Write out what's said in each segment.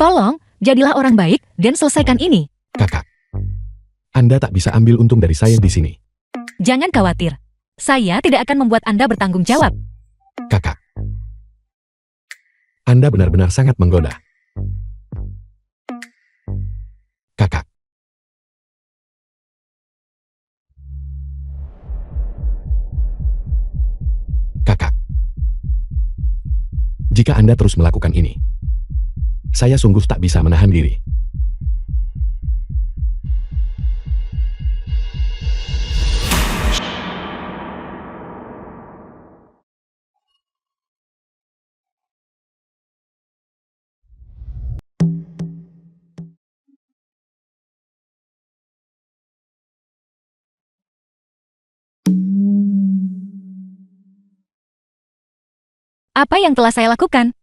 Tolong, jadilah orang baik dan selesaikan ini. Kakak, Anda tak bisa ambil untung dari saya di sini. Jangan khawatir. Saya tidak akan membuat Anda bertanggung jawab. Kakak, Anda benar-benar sangat menggoda. Kakak, Kakak, jika Anda terus melakukan ini, saya sungguh tak bisa menahan diri. Apa yang telah saya lakukan?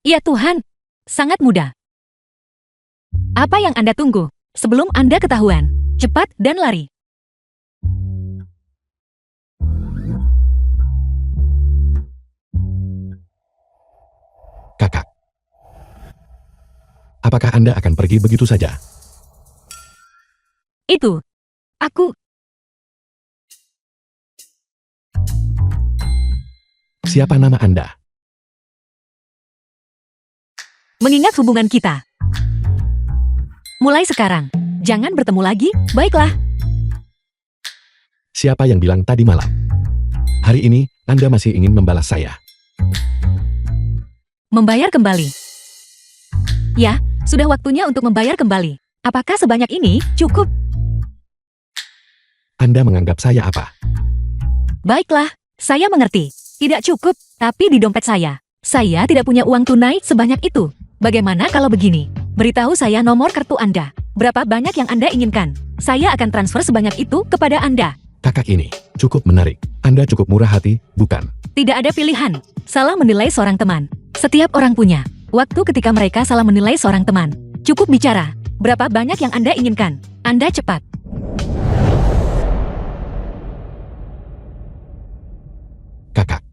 Ya Tuhan, sangat mudah. Apa yang Anda tunggu? Sebelum Anda ketahuan, cepat dan lari. Kakak, apakah Anda akan pergi begitu saja? Itu. Aku. Siapa nama Anda? Mengingat hubungan kita. Mulai sekarang, jangan bertemu lagi, baiklah. Siapa yang bilang tadi malam? Hari ini, Anda masih ingin membalas saya. Membayar kembali. Ya, sudah waktunya untuk membayar kembali. Apakah sebanyak ini cukup? Anda menganggap saya apa? Baiklah, saya mengerti. Tidak cukup, tapi di dompet saya tidak punya uang tunai sebanyak itu. Bagaimana kalau begini? Beritahu saya nomor kartu Anda. Berapa banyak yang Anda inginkan? Saya akan transfer sebanyak itu kepada Anda. Kakak ini cukup menarik. Anda cukup murah hati, bukan? Tidak ada pilihan. Salah menilai seorang teman. Setiap orang punya waktu ketika mereka salah menilai seorang teman. Cukup bicara. Berapa banyak yang Anda inginkan? Anda cepat. Kakak,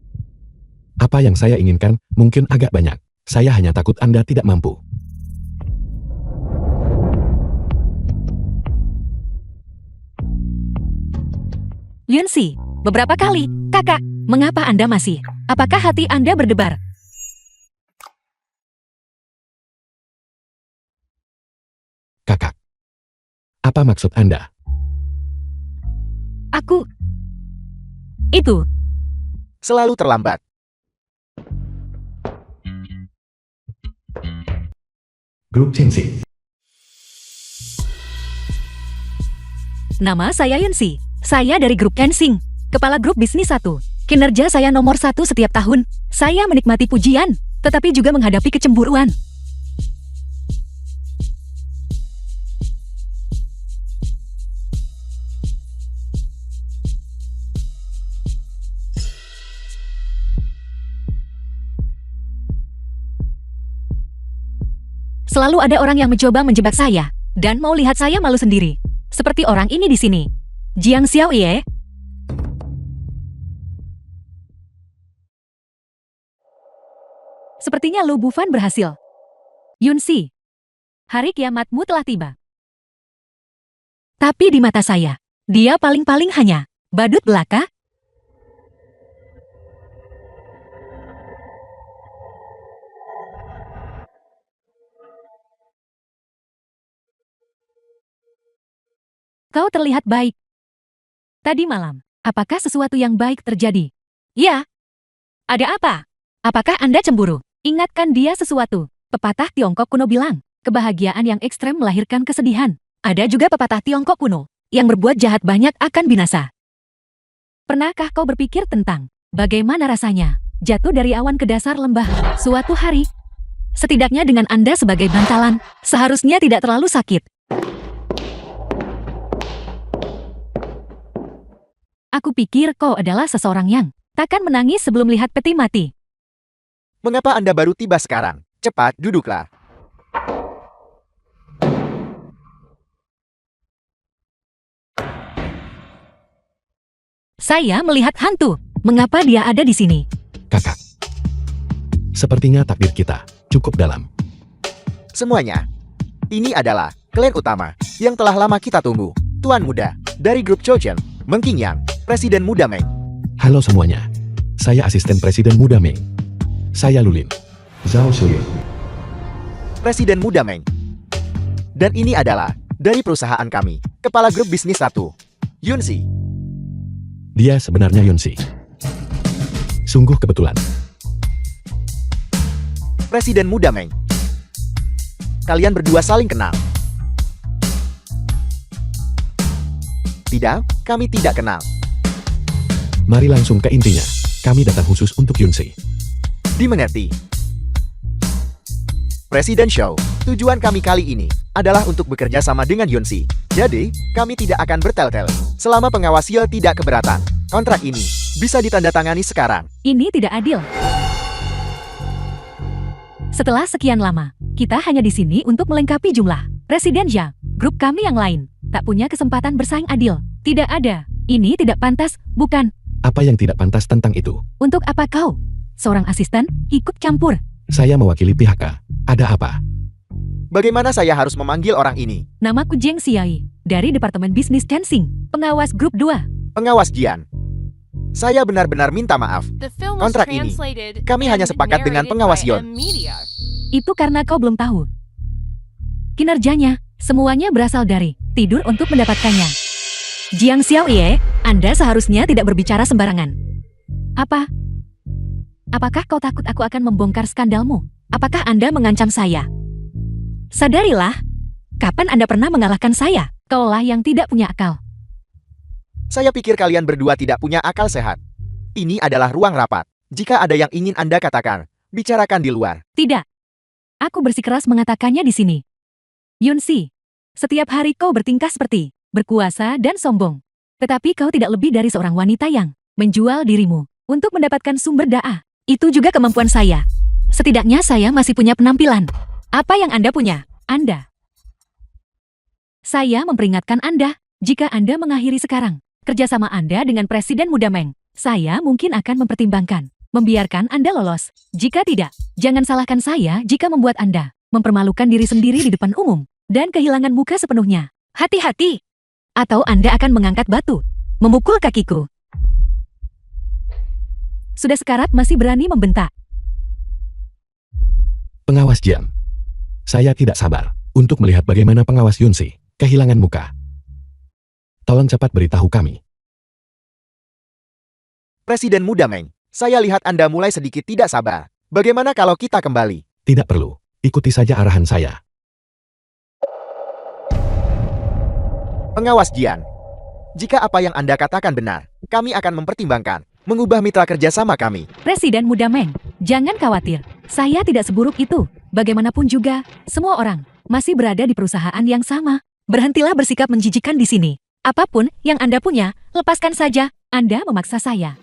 apa yang saya inginkan mungkin agak banyak. Saya hanya takut Anda tidak mampu. Yunsi, beberapa kali. Kakak, mengapa Anda masih? Apakah hati Anda berdebar? Kakak, apa maksud Anda? Aku. Itu. Selalu terlambat. Grup Cengsi. Nama saya Yunsi. Saya dari grup Kensing. Kepala grup bisnis 1. Kinerja saya nomor 1 setiap tahun. Saya menikmati pujian, tetapi juga menghadapi kecemburuan. Selalu ada orang yang mencoba menjebak saya, dan mau lihat saya malu sendiri. Seperti orang ini di sini. Jiang Xiao Ye. Sepertinya Lu Bufan berhasil. Yunsi, hari kiamatmu telah tiba. Tapi di mata saya, dia paling-paling hanya badut belaka. Kau terlihat baik. Tadi malam, apakah sesuatu yang baik terjadi? Ya. Ada apa? Apakah Anda cemburu? Ingatkan dia sesuatu. Pepatah Tiongkok kuno bilang, kebahagiaan yang ekstrem melahirkan kesedihan. Ada juga pepatah Tiongkok kuno, yang berbuat jahat banyak akan binasa. Pernahkah kau berpikir tentang bagaimana rasanya jatuh dari awan ke dasar lembah suatu hari? Setidaknya dengan Anda sebagai bantalan, seharusnya tidak terlalu sakit. Aku pikir kau adalah seseorang yang takkan menangis sebelum lihat peti mati. Mengapa Anda baru tiba sekarang? Cepat, duduklah. Saya melihat hantu. Mengapa dia ada di sini? Kakak, Sepertinya takdir kita cukup dalam. Semuanya. Ini adalah klan utama yang telah lama kita tunggu. Tuan muda dari grup Chochen, Meng Qingyang, Presiden Muda Meng. Halo semuanya. Saya asisten Presiden Muda Meng. Saya Lulin. Zhao Shuyin. Presiden Muda Meng. Dan ini adalah dari perusahaan kami, Kepala Grup Bisnis 1, Yunsi. Dia sebenarnya Yunsi. Sungguh kebetulan. Presiden Muda Meng. Kalian berdua saling kenal. Tidak, kami tidak kenal. Mari langsung ke intinya. Kami datang khusus untuk Yunsi. Dimengerti. Presiden Show, tujuan kami kali ini adalah untuk bekerja sama dengan Yunsi. Jadi, kami tidak akan bertel-tel selama pengawas Yale tidak keberatan. Kontrak ini bisa ditandatangani sekarang. Ini tidak adil. Setelah sekian lama, kita hanya di sini untuk melengkapi jumlah. Presiden Zhang, grup kami yang lain, tak punya kesempatan bersaing adil. Tidak ada. Ini tidak pantas, bukan? Apa yang tidak pantas tentang itu? Untuk apa kau, seorang asisten, ikut campur? Saya mewakili pihak A. Ada apa? Bagaimana saya harus memanggil orang ini? Namaku Zheng Xiai, dari Departemen Bisnis Tensing, pengawas grup 2. Pengawas Jian. Saya benar-benar minta maaf. Kontrak ini, kami hanya sepakat dengan pengawas Yon. Itu karena kau belum tahu. Kinerjanya, semuanya berasal dari tidur untuk mendapatkannya. Jiang Xiaoye, Anda seharusnya tidak berbicara sembarangan. Apa? Apakah kau takut aku akan membongkar skandalmu? Apakah Anda mengancam saya? Sadarilah, kapan Anda pernah mengalahkan saya? Kaulah yang tidak punya akal. Saya pikir kalian berdua tidak punya akal sehat. Ini adalah ruang rapat. Jika ada yang ingin Anda katakan, bicarakan di luar. Tidak. Aku bersikeras mengatakannya di sini. Yunsi, setiap hari kau bertingkah seperti berkuasa dan sombong. Tetapi kau tidak lebih dari seorang wanita yang menjual dirimu untuk mendapatkan sumber daya. Itu juga kemampuan saya. Setidaknya saya masih punya penampilan. Apa yang Anda punya? Anda. Saya memperingatkan Anda, jika Anda mengakhiri sekarang kerjasama Anda dengan Presiden Muda Meng, saya mungkin akan mempertimbangkan membiarkan Anda lolos. Jika tidak, jangan salahkan saya jika membuat Anda mempermalukan diri sendiri di depan umum dan kehilangan muka sepenuhnya. Hati-hati! Atau Anda akan mengangkat batu, memukul kakiku. Sudah sekarat masih berani membentak. Pengawas Jian. Saya tidak sabar untuk melihat bagaimana pengawas Yunsi kehilangan muka. Tolong cepat beritahu kami. Presiden Muda Meng, saya lihat Anda mulai sedikit tidak sabar. Bagaimana kalau kita kembali? Tidak perlu. Ikuti saja arahan saya. Pengawas Jian. Jika apa yang Anda katakan benar, kami akan mempertimbangkan mengubah mitra kerjasama kami. Presiden Muda Meng, jangan khawatir. Saya tidak seburuk itu. Bagaimanapun juga, semua orang masih berada di perusahaan yang sama. Berhentilah bersikap menjijikan di sini. Apapun yang Anda punya, lepaskan saja. Anda memaksa saya.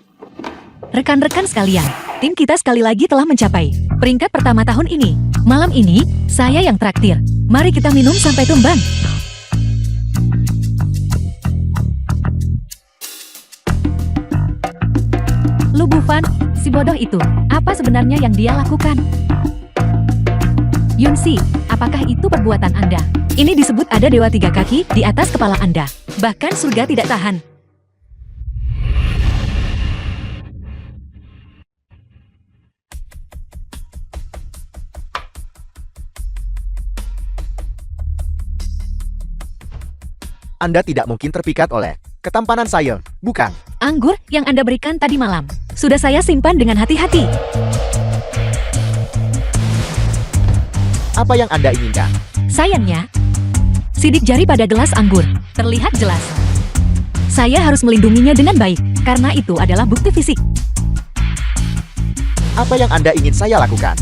Rekan-rekan sekalian, tim kita sekali lagi telah mencapai peringkat pertama tahun ini. Malam ini, saya yang traktir. Mari kita minum sampai tumbang. Lu Bufan, si bodoh itu, apa sebenarnya yang dia lakukan? Yunsi, apakah itu perbuatan Anda? Ini disebut ada dewa tiga kaki di atas kepala Anda. Bahkan surga tidak tahan. Anda tidak mungkin terpikat oleh ketampanan saya, bukan? Anggur yang Anda berikan tadi malam, sudah saya simpan dengan hati-hati. Apa yang Anda inginkan? Sayangnya, sidik jari pada gelas anggur terlihat jelas. Saya harus melindunginya dengan baik, karena itu adalah bukti fisik. Apa yang Anda ingin saya lakukan?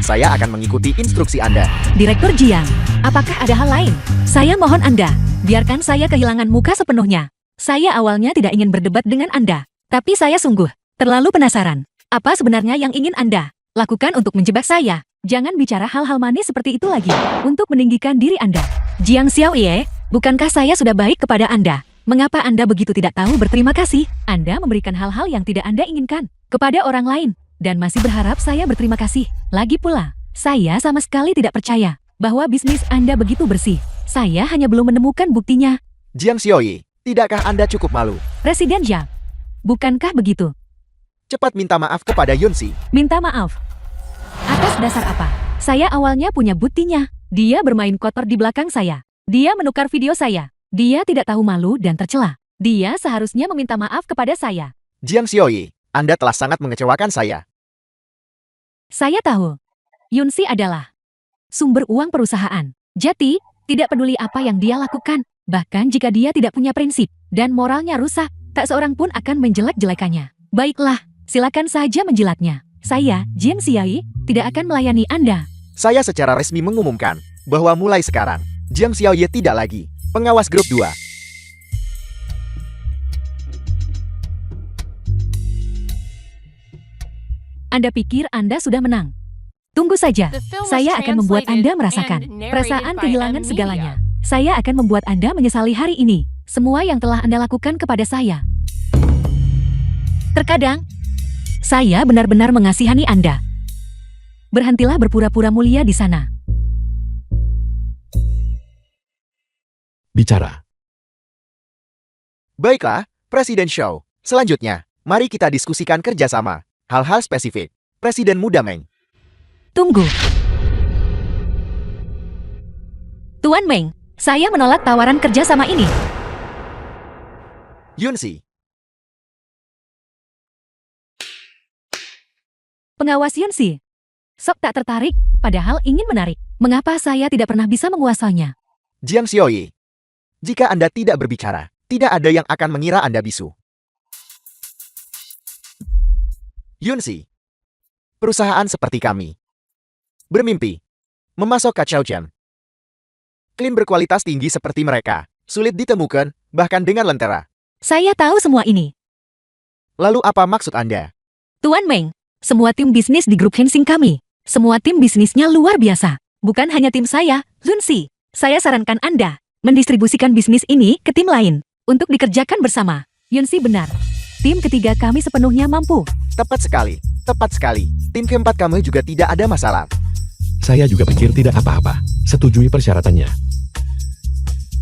Saya akan mengikuti instruksi Anda. Direktur Jiang, apakah ada hal lain? Saya mohon Anda, biarkan saya kehilangan muka sepenuhnya. Saya awalnya tidak ingin berdebat dengan Anda, tapi saya sungguh terlalu penasaran. Apa sebenarnya yang ingin Anda lakukan untuk menjebak saya? Jangan bicara hal-hal manis seperti itu lagi, untuk meninggikan diri Anda. Jiang Xiaoye, bukankah saya sudah baik kepada Anda? Mengapa Anda begitu tidak tahu berterima kasih? Anda memberikan hal-hal yang tidak Anda inginkan kepada orang lain. dan masih berharap saya berterima kasih. Lagi pula, saya sama sekali tidak percaya bahwa bisnis Anda begitu bersih. Saya hanya belum menemukan buktinya. Jiang Xiaoyi, tidakkah Anda cukup malu? Presiden Jiang, bukankah begitu? Cepat minta maaf kepada Yunsi. Minta maaf. Atas dasar apa? Saya awalnya punya buktinya. Dia bermain kotor di belakang saya. Dia menukar video saya. Dia tidak tahu malu dan tercela. Dia seharusnya meminta maaf kepada saya. Jiang Xiaoyi, Anda telah sangat mengecewakan saya. Saya tahu. Yunsi adalah sumber uang perusahaan. Jadi, tidak peduli apa yang dia lakukan. Bahkan jika dia tidak punya prinsip dan moralnya rusak, tak seorang pun akan menjelek-jelekannya. Baiklah, silakan saja menjilatnya. Saya, Jiang Xiaoyi, tidak akan melayani Anda. Saya secara resmi mengumumkan bahwa mulai sekarang, Jiang Xiaoyi tidak lagi pengawas grup 2. Anda pikir Anda sudah menang? Tunggu saja, saya akan membuat Anda merasakan perasaan kehilangan segalanya. Saya akan membuat Anda menyesali hari ini, semua yang telah Anda lakukan kepada saya. Terkadang, saya benar-benar mengasihani Anda. Berhentilah berpura-pura mulia di sana. Bicara. Baiklah, Presiden Shou. Selanjutnya, mari kita diskusikan kerjasama. Hal-hal spesifik. Presiden Muda Meng. Tunggu. Tuan Meng, saya menolak tawaran kerjasama ini. Yunsi. Pengawas Yunsi. Sok tak tertarik, padahal ingin menarik. Mengapa saya tidak pernah bisa menguasainya? Jiang Xiaoyi. Jika Anda tidak berbicara, tidak ada yang akan mengira Anda bisu. Yunsi. Perusahaan seperti kami bermimpi memasok kacau jam. Klin berkualitas tinggi seperti mereka sulit ditemukan, bahkan dengan lentera. Saya tahu semua ini. Lalu apa maksud Anda? Tuan Meng, semua tim bisnis di grup Hensing kami, semua tim bisnisnya luar biasa. Bukan hanya tim saya, Yunsi. Saya sarankan Anda mendistribusikan bisnis ini ke tim lain untuk dikerjakan bersama. Yunsi benar. Tim ketiga kami sepenuhnya mampu. Tepat sekali, tepat sekali. Tim keempat kami juga tidak ada masalah. Saya juga pikir tidak apa-apa. Setujui persyaratannya.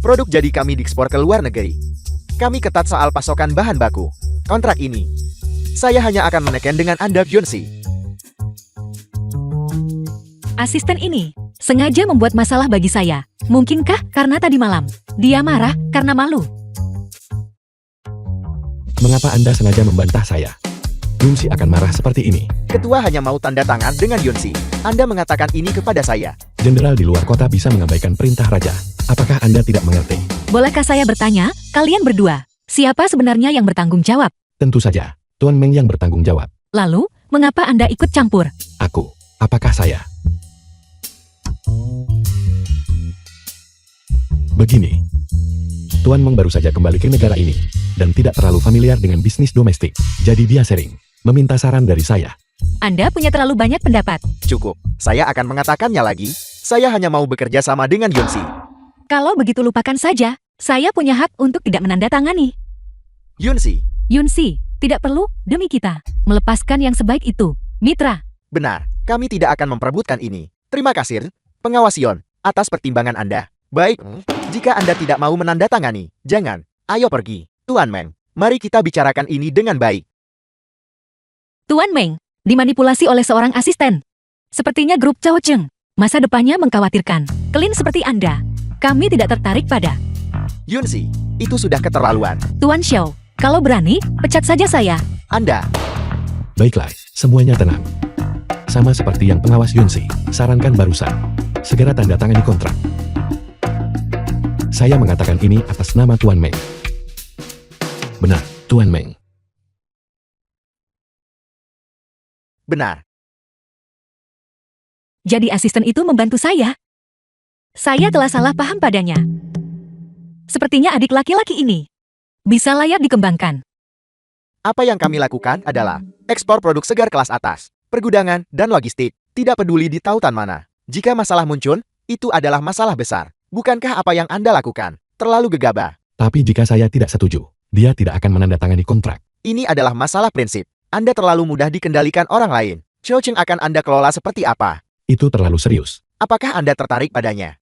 Produk jadi kami diekspor ke luar negeri. Kami ketat soal pasokan bahan baku. Kontrak ini, saya hanya akan menekan dengan Anda, Yunsi. Asisten ini sengaja membuat masalah bagi saya. Mungkinkah karena tadi malam dia marah karena malu? Mengapa Anda sengaja membantah saya? Yunsi akan marah seperti ini. Ketua hanya mau tanda tangan dengan Yunsi. Anda mengatakan ini kepada saya. Jenderal di luar kota bisa mengabaikan perintah raja. Apakah Anda tidak mengerti? Bolehkah saya bertanya, kalian berdua, siapa sebenarnya yang bertanggung jawab? Tentu saja, Tuan Meng yang bertanggung jawab. Lalu, mengapa Anda ikut campur? Aku. Apakah saya? Begini. Tuan Meng baru saja kembali ke negara ini dan tidak terlalu familiar dengan bisnis domestik. Jadi dia sering meminta saran dari saya. Anda punya terlalu banyak pendapat. Cukup, saya akan mengatakannya lagi. Saya hanya mau bekerja sama dengan Yunsi. Kalau begitu lupakan saja, saya punya hak untuk tidak menandatangani. Yunsi. Yunsi, tidak perlu, demi kita, melepaskan yang sebaik itu. Mitra. Benar, kami tidak akan memperebutkan ini. Terima kasih, pengawas Yon, atas pertimbangan Anda. Baik, jika Anda tidak mau menandatangani, jangan. Ayo pergi. Tuan Meng, mari kita bicarakan ini dengan baik. Tuan Meng, dimanipulasi oleh seorang asisten. Sepertinya grup Cao Cheng. Masa depannya mengkhawatirkan. Klin seperti Anda. Kami tidak tertarik pada. Yunsi, itu sudah keterlaluan. Tuan Xiao, kalau berani, pecat saja saya. Anda. Baiklah, semuanya tenang. Sama seperti yang pengawas Yunsi sarankan barusan. Segera tanda tangani kontrak. Saya mengatakan ini atas nama Tuan Meng. Benar, Tuan Meng. Benar. Jadi asisten itu membantu saya. Saya telah salah paham padanya. Sepertinya adik laki-laki ini bisa layak dikembangkan. Apa yang kami lakukan adalah ekspor produk segar kelas atas, pergudangan, dan logistik. Tidak peduli di tautan mana. Jika masalah muncul, itu adalah masalah besar. Bukankah apa yang Anda lakukan terlalu gegabah? Tapi jika saya tidak setuju, dia tidak akan menandatangani kontrak. Ini adalah masalah prinsip. Anda terlalu mudah dikendalikan orang lain. Xiao Cheng akan Anda kelola seperti apa? Itu terlalu serius. Apakah Anda tertarik padanya?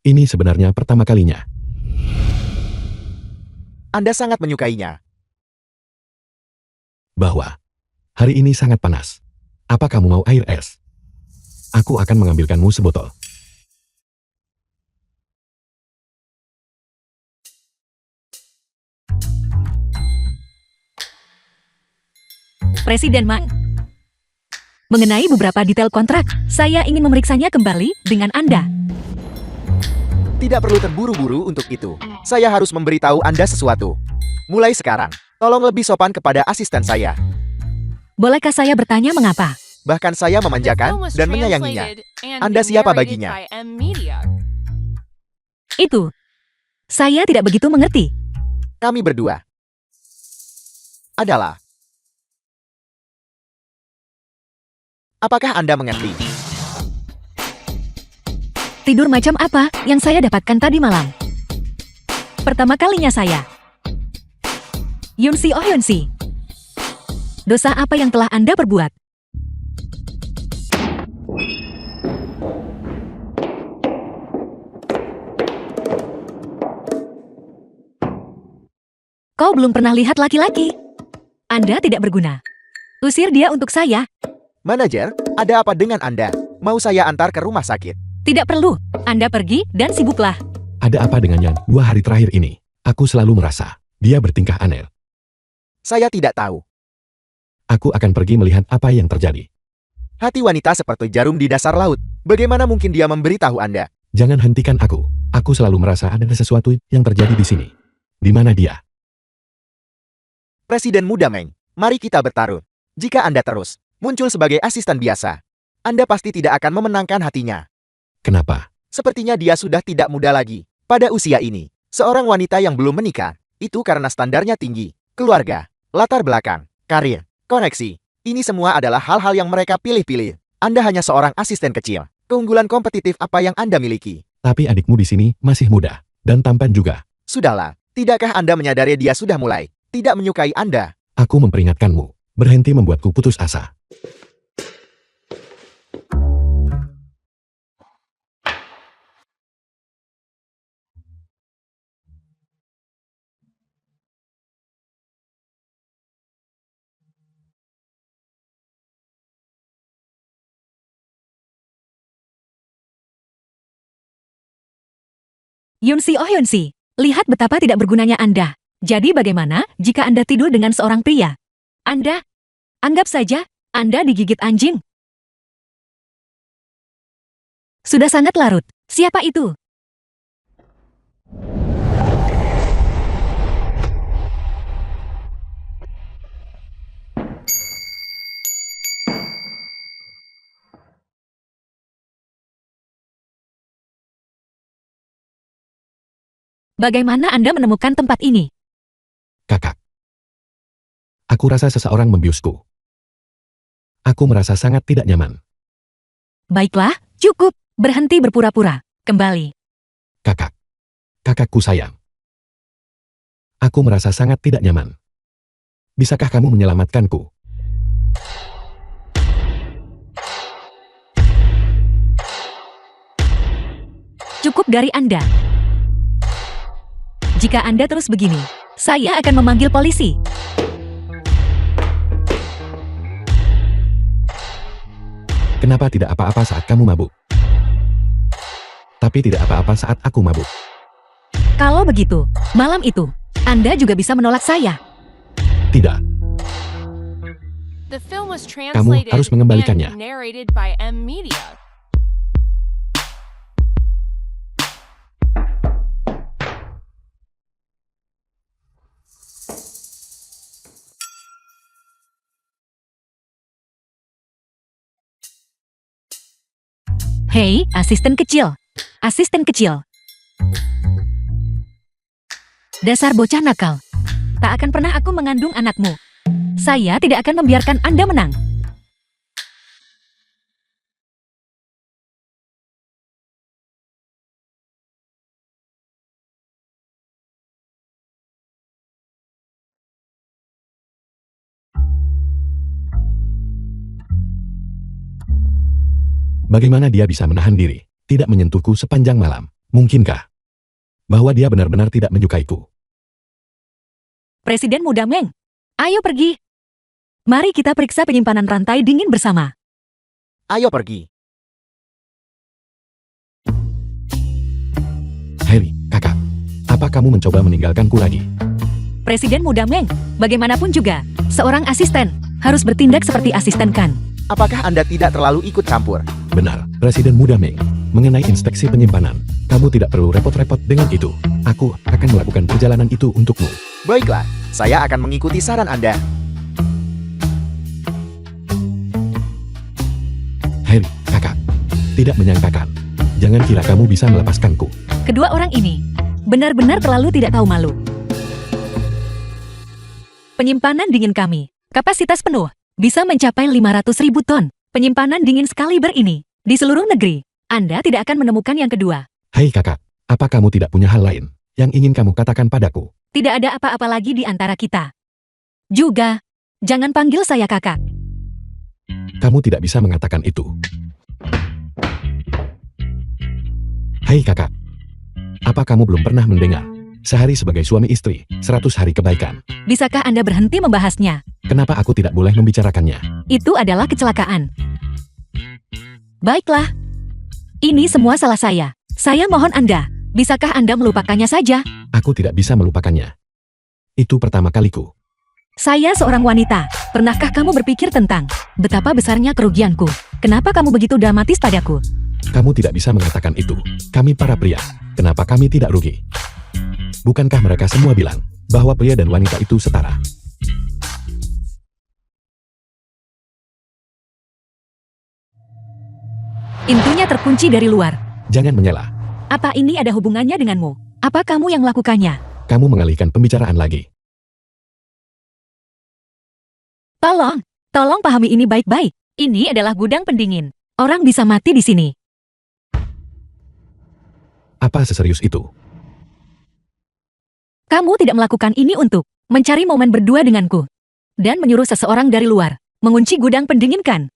Ini sebenarnya pertama kalinya. Anda sangat menyukainya. Bahwa hari ini sangat panas. Apa kamu mau air es? Aku akan mengambilkanmu sebotol. Presiden Mang. Mengenai beberapa detail kontrak, saya ingin memeriksanya kembali dengan Anda. Tidak perlu terburu-buru untuk itu. Saya harus memberitahu Anda sesuatu. Mulai sekarang, tolong lebih sopan kepada asisten saya. Bolehkah saya bertanya mengapa? Bahkan saya memanjakan dan menyayanginya. Anda siapa baginya? Itu. Saya tidak begitu mengerti. Kami berdua adalah... Apakah Anda mengerti? Tidur macam apa yang saya dapatkan tadi malam? Pertama kalinya saya. Yunsi, oh Yunsi. Dosa apa yang telah Anda perbuat? Kau belum pernah lihat laki-laki. Anda tidak berguna. Usir dia untuk saya. Manajer, ada apa dengan Anda? Mau saya antar ke rumah sakit? Tidak perlu. Anda pergi dan sibuklah. Ada apa dengannya 2 hari terakhir ini? Aku selalu merasa dia bertingkah aneh. Saya tidak tahu. Aku akan pergi melihat apa yang terjadi. Hati wanita seperti jarum di dasar laut. Bagaimana mungkin dia memberitahu Anda? Jangan hentikan aku. Aku selalu merasa ada sesuatu yang terjadi di sini. Di mana dia? Presiden muda Meng, mari kita bertarung. Jika Anda terus muncul sebagai asisten biasa, Anda pasti tidak akan memenangkan hatinya. Kenapa? Sepertinya dia sudah tidak muda lagi. Pada usia ini, seorang wanita yang belum menikah, itu karena standarnya tinggi, keluarga, latar belakang, karir, koneksi. Ini semua adalah hal-hal yang mereka pilih-pilih. Anda hanya seorang asisten kecil. Keunggulan kompetitif apa yang Anda miliki? Tapi adikmu di sini masih muda dan tampan juga. Sudahlah, tidakkah Anda menyadari dia sudah mulai tidak menyukai Anda? Aku memperingatkanmu. Berhenti membuatku putus asa. Yunsi, oh Yunsi. Lihat betapa tidak bergunanya Anda. Jadi bagaimana jika Anda tidur dengan seorang pria? Anda, anggap saja Anda digigit anjing. Sudah sangat larut. Siapa itu? Bagaimana Anda menemukan tempat ini? Kakak. Aku rasa seseorang membiusku. Aku merasa sangat tidak nyaman. Baiklah, cukup. Berhenti berpura-pura. Kembali. Kakak. Kakakku sayang. Aku merasa sangat tidak nyaman. Bisakah kamu menyelamatkanku? Cukup dari Anda. Jika Anda terus begini, saya akan memanggil polisi. Kenapa tidak apa-apa saat kamu mabuk? Tapi tidak apa-apa saat aku mabuk. Kalau begitu, malam itu, Anda juga bisa menolak saya. Tidak. Kamu harus mengembalikannya. Hei, asisten kecil. Asisten kecil. Dasar bocah nakal. Tak akan pernah aku mengandung anakmu. Saya tidak akan membiarkan Anda menang. Bagaimana dia bisa menahan diri, tidak menyentuhku sepanjang malam? Mungkinkah bahwa dia benar-benar tidak menyukaiku? Presiden Muda Meng, ayo pergi. Mari kita periksa penyimpanan rantai dingin bersama. Ayo pergi. Harry, kakak, apa kamu mencoba meninggalkanku lagi? Presiden Muda Meng, bagaimanapun juga, seorang asisten harus bertindak seperti asisten kan. Apakah Anda tidak terlalu ikut campur? Benar, Presiden Muda Meng. Mengenai inspeksi penyimpanan, kamu tidak perlu repot-repot dengan itu. Aku akan melakukan perjalanan itu untukmu. Baiklah, saya akan mengikuti saran Anda. Harry, kakak, tidak menyangkakan. Jangan kira kamu bisa melepaskanku. Kedua orang ini benar-benar terlalu tidak tahu malu. Penyimpanan dingin kami, kapasitas penuh, bisa mencapai 500.000 ton. Penyimpanan dingin Excalibur ini di seluruh negeri. Anda tidak akan menemukan yang kedua. Hei kakak, apa kamu tidak punya hal lain yang ingin kamu katakan padaku? Tidak ada apa-apa lagi di antara kita. Juga, jangan panggil saya kakak. Kamu tidak bisa mengatakan itu. Hei kakak, apa kamu belum pernah mendengar? Sehari sebagai suami istri, 100 hari kebaikan. Bisakah Anda berhenti membahasnya? Kenapa aku tidak boleh membicarakannya? Itu adalah kecelakaan. Baiklah. Ini semua salah saya. Saya mohon Anda, bisakah Anda melupakannya saja? Aku tidak bisa melupakannya. Itu pertama kaliku. Saya seorang wanita. Pernahkah kamu berpikir tentang betapa besarnya kerugianku? Kenapa kamu begitu dramatis padaku? Kamu tidak bisa mengatakan itu. Kami para pria, kenapa kami tidak rugi? Bukankah mereka semua bilang bahwa pria dan wanita itu setara? Pintunya terkunci dari luar. Jangan menyela. Apa ini ada hubungannya denganmu? Apa kamu yang melakukannya? Kamu mengalihkan pembicaraan lagi. Tolong pahami ini baik-baik. Ini adalah gudang pendingin. Orang bisa mati di sini. Apa seserius itu? Kamu tidak melakukan ini untuk mencari momen berdua denganku. Dan menyuruh seseorang dari luar mengunci gudang pendingin kan?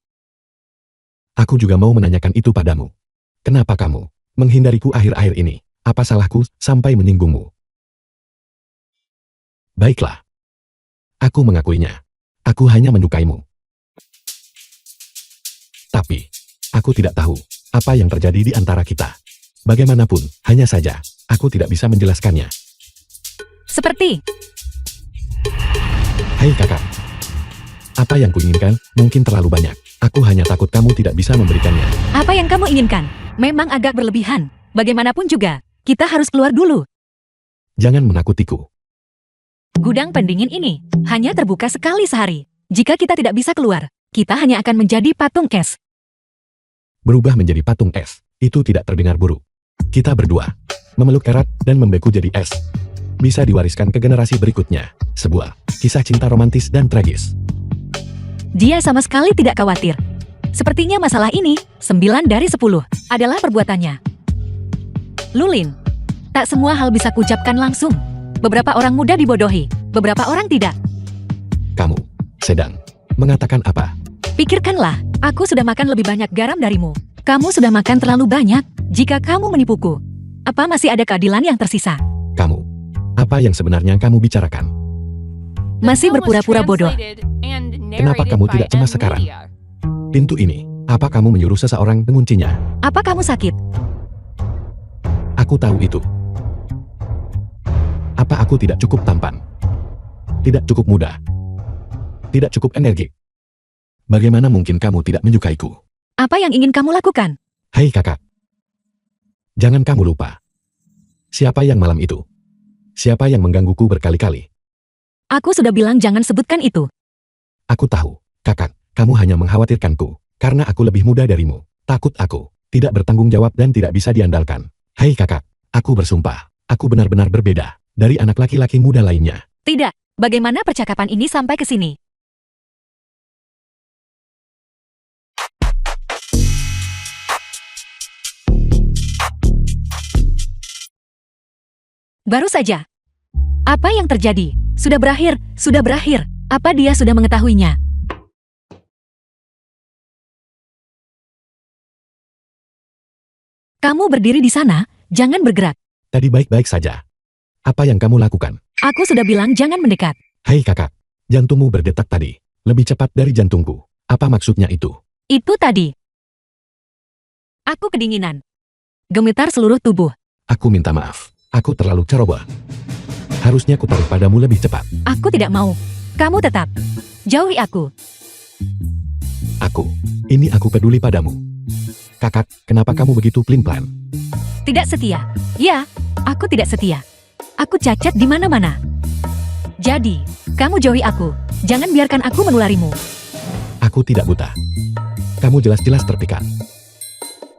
Aku juga mau menanyakan itu padamu. Kenapa kamu menghindariku akhir-akhir ini? Apa salahku sampai menyinggungmu? Baiklah. Aku mengakuinya. Aku hanya menyukaimu. Tapi, aku tidak tahu apa yang terjadi di antara kita. Bagaimanapun, hanya saja, aku tidak bisa menjelaskannya. Seperti, Hai kakak. Apa yang kuinginkan mungkin terlalu banyak. Aku hanya takut kamu tidak bisa memberikannya. apa yang kamu inginkan? Memang agak berlebihan. Bagaimanapun juga, kita harus keluar dulu. Jangan menakutiku. Gudang pendingin ini hanya terbuka sekali sehari. Jika kita tidak bisa keluar, kita hanya akan menjadi patung es. Berubah menjadi patung es, itu tidak terdengar buruk. Kita berdua memeluk erat dan membeku jadi es. Bisa diwariskan ke generasi berikutnya. Sebuah kisah cinta romantis dan tragis. Dia sama sekali tidak khawatir. Sepertinya masalah ini, 9 dari 10, adalah perbuatannya. Lulin, tak semua hal bisa kuucapkan langsung. Beberapa orang mudah dibodohi, beberapa orang tidak. Kamu sedang mengatakan apa? Pikirkanlah, aku sudah makan lebih banyak garam darimu. Kamu sudah makan terlalu banyak. Jika kamu menipuku, apa masih ada keadilan yang tersisa? Kamu, apa yang sebenarnya kamu bicarakan? Masih berpura-pura bodoh. Kenapa kamu tidak cemas sekarang? Pintu ini, apa kamu menyuruh seseorang menguncinya? Apa kamu sakit? Aku tahu itu. Apa aku tidak cukup tampan? Tidak cukup muda? Tidak cukup energik? Bagaimana mungkin kamu tidak menyukaiku? Apa yang ingin kamu lakukan? Hei kakak. Jangan kamu lupa. Siapa yang malam itu? Siapa yang menggangguku berkali-kali? Aku sudah bilang jangan sebutkan itu. Aku tahu, kakak, kamu hanya mengkhawatirkanku, karena aku lebih muda darimu. Takut aku tidak bertanggung jawab dan tidak bisa diandalkan. Hei kakak, aku bersumpah, aku benar-benar berbeda dari anak laki-laki muda lainnya. Tidak, bagaimana percakapan ini sampai ke sini? Baru saja. Apa yang terjadi? Sudah berakhir, sudah berakhir. Apa dia sudah mengetahuinya? Kamu berdiri di sana, jangan bergerak. Tadi baik-baik saja. Apa yang kamu lakukan? Aku sudah bilang jangan mendekat. Hei kakak, jantungmu berdetak tadi. Lebih cepat dari jantungku. Apa maksudnya itu? Itu tadi. Aku kedinginan. Gemetar seluruh tubuh. Aku minta maaf. Aku terlalu ceroboh. Harusnya ku taruh padamu lebih cepat. Aku tidak mau. Kamu tetap. Jauhi aku. Ini aku peduli padamu. Kakak, kenapa kamu begitu pelin-pelan? Tidak setia. Ya, aku tidak setia. Aku cacat di mana-mana. Jadi, kamu jauhi aku. Jangan biarkan aku menularimu. Aku tidak buta. Kamu jelas-jelas terpikat.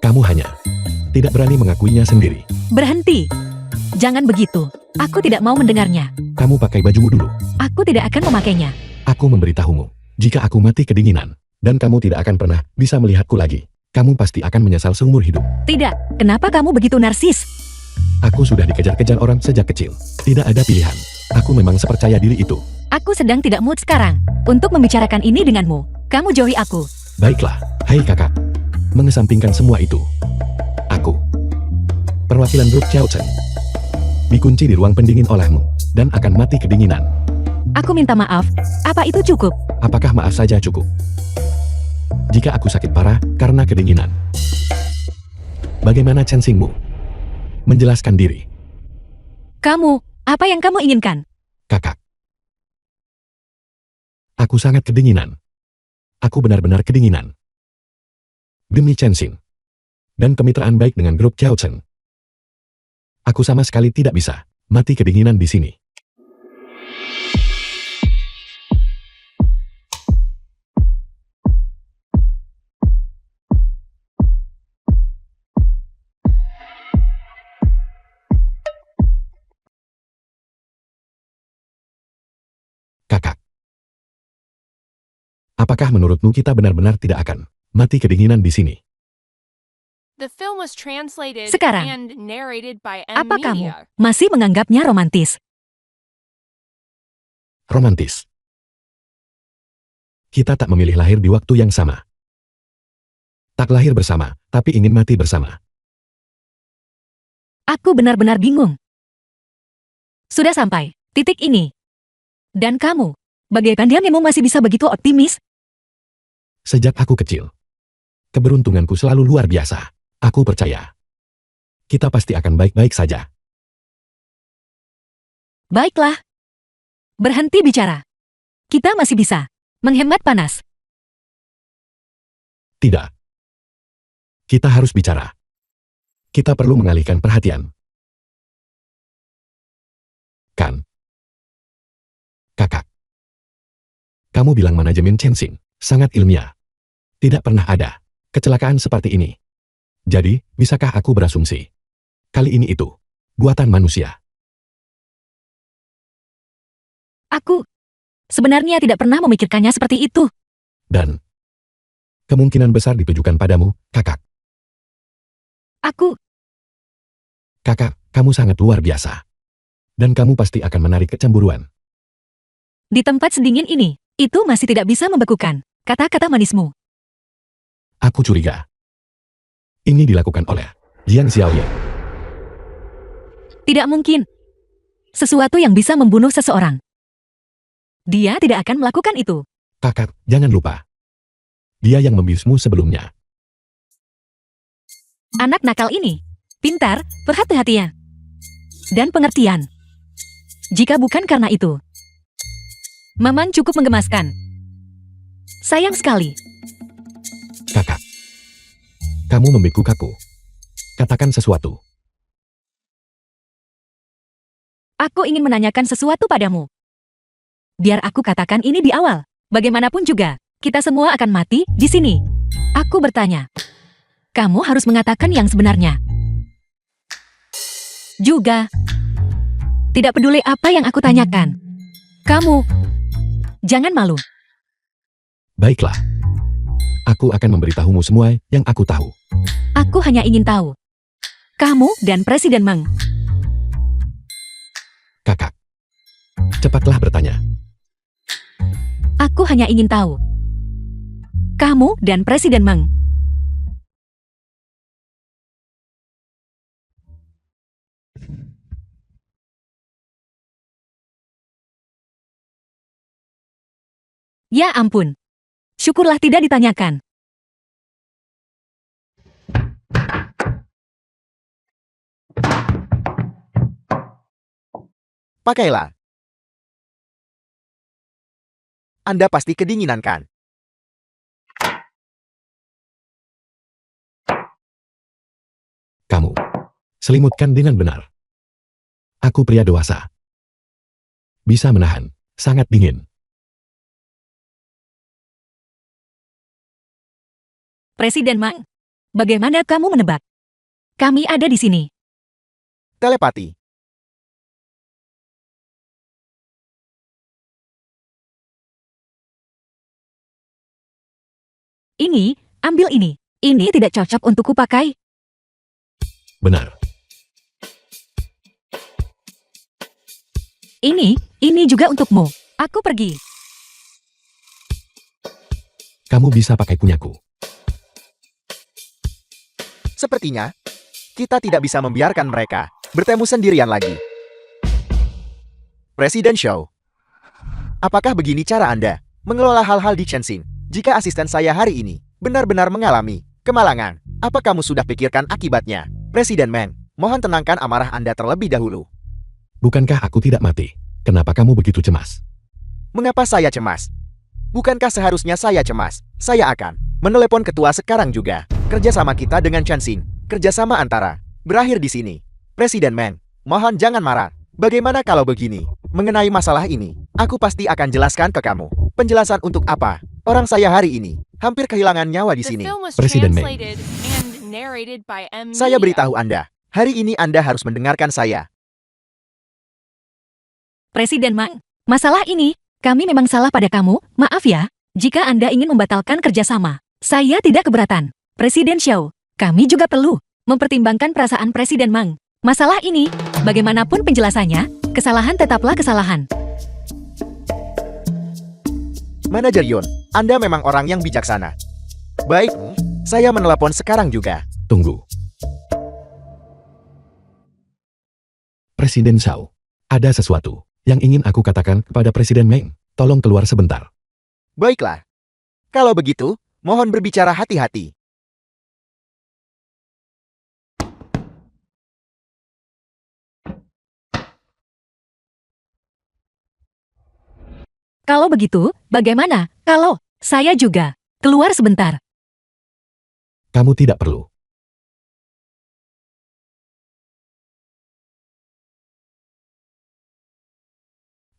Kamu hanya tidak berani mengakuinya sendiri. Berhenti. Jangan begitu. Aku tidak mau mendengarnya. Kamu pakai bajumu dulu. Aku tidak akan memakainya. Aku memberitahumu, jika aku mati kedinginan, dan kamu tidak akan pernah bisa melihatku lagi, kamu pasti akan menyesal seumur hidup. Tidak. Kenapa kamu begitu narsis? Aku sudah dikejar-kejar orang sejak kecil. Tidak ada pilihan. Aku memang sepercaya diri itu. Aku sedang tidak mood sekarang untuk membicarakan ini denganmu. Kamu jauhi aku. Baiklah, hai kakak. Mengesampingkan semua itu. Aku, perwakilan grup Chaochen, dikunci di ruang pendingin olehmu, dan akan mati kedinginan. Aku minta maaf. Apa itu cukup? Apakah maaf saja cukup? Jika aku sakit parah karena kedinginan, bagaimana Chensingmu? Menjelaskan diri. Kamu, apa yang kamu inginkan? Kakak. Aku sangat kedinginan. Aku benar-benar kedinginan. Demi Chensing. Dan kemitraan baik dengan grup Chaochen. Aku sama sekali tidak bisa mati kedinginan di sini. Kakak. Apakah menurutmu kita benar-benar tidak akan mati kedinginan di sini? The film was translated Sekarang, and narrated by M. Apa kamu Media. masih menganggapnya romantis? Romantis. Kita tak memilih lahir di waktu yang sama. Tak lahir bersama, tapi ingin mati bersama. Aku benar-benar bingung. Sudah sampai titik ini. Dan kamu, bagaimana kamu masih bisa begitu optimis? Sejak aku kecil, keberuntunganku selalu luar biasa. Aku percaya. Kita pasti akan baik-baik saja. Baiklah. Berhenti bicara. Kita masih bisa menghemat panas. Tidak. Kita harus bicara. Kita perlu mengalihkan perhatian. Kan? Kakak. Kamu bilang manajemen Chensing sangat ilmiah. Tidak pernah ada kecelakaan seperti ini. Jadi, bisakah aku berasumsi? Kali ini itu buatan manusia. Aku sebenarnya tidak pernah memikirkannya seperti itu. Dan kemungkinan besar ditujukan padamu, kakak. Kakak, kamu sangat luar biasa. Dan kamu pasti akan menarik kecemburuan. Di tempat sedingin ini, itu masih tidak bisa membekukan kata-kata manismu. Aku curiga. Ini dilakukan oleh Jiang Xiaoye. Tidak mungkin. Sesuatu yang bisa membunuh seseorang. Dia tidak akan melakukan itu. Kakak, jangan lupa. Dia yang membiusmu sebelumnya. Anak nakal ini, pintar, perhati-hatian, dan pengertian. Jika bukan karena itu, Maman cukup menggemaskan. Sayang sekali. Kakak. Kamu membiku kaku. Katakan sesuatu. Aku ingin menanyakan sesuatu padamu. Biar aku katakan ini di awal. Bagaimanapun juga, kita semua akan mati di sini. Aku bertanya. Kamu harus mengatakan yang sebenarnya. Juga, tidak peduli apa yang aku tanyakan. Kamu, jangan malu. Baiklah. Aku akan memberitahumu semua yang aku tahu. Aku hanya ingin tahu. Kamu dan Presiden Meng. Kakak. Cepatlah bertanya. Aku hanya ingin tahu. Kamu dan Presiden Meng. Ya ampun. Syukurlah tidak ditanyakan. Pakailah. Anda pasti kedinginan kan? Kamu selimutkan dengan benar. Aku pria dewasa. Bisa menahan, sangat dingin. Presiden Mang, bagaimana kamu menebak? Kami ada di sini. Telepati. Ini, ambil ini. Ini tidak cocok untuk kupakai. Benar. Ini juga untukmu. Aku pergi. Kamu bisa pakai punyaku. Sepertinya, kita tidak bisa membiarkan mereka bertemu sendirian lagi. Presiden Show. Apakah begini cara Anda mengelola hal-hal di Chensing? Jika asisten saya hari ini benar-benar mengalami kemalangan, apa kamu sudah pikirkan akibatnya? Presiden Meng, mohon tenangkan amarah Anda terlebih dahulu. Bukankah aku tidak mati? Kenapa kamu begitu cemas? Mengapa saya cemas? Bukankah seharusnya saya cemas? Saya akan menelepon ketua sekarang juga. Kerjasama kita dengan Chensing, kerjasama antara, berakhir di sini. Presiden Meng, mohon jangan marah. Bagaimana kalau begini? Mengenai masalah ini, aku pasti akan jelaskan ke kamu. Penjelasan untuk apa? Orang saya hari ini hampir kehilangan nyawa di The sini. film was Presiden Meng. translated and narrated by M. Saya Media. beritahu Anda, hari ini Anda harus mendengarkan saya. Presiden Mang, masalah ini, kami memang salah pada kamu, maaf ya. Jika Anda ingin membatalkan kerjasama, saya tidak keberatan. Presiden Xiao, kami juga perlu mempertimbangkan perasaan Presiden Mang. Masalah ini, bagaimanapun penjelasannya, kesalahan tetaplah kesalahan. Manajer Yun, Anda memang orang yang bijaksana. Baik, saya menelepon sekarang juga. Tunggu. Presiden Shao, ada sesuatu yang ingin aku katakan kepada Presiden Meng. Tolong keluar sebentar. Baiklah. Kalau begitu, mohon berbicara hati-hati. Kalau begitu, bagaimana? Kalau saya juga keluar sebentar. Kamu tidak perlu.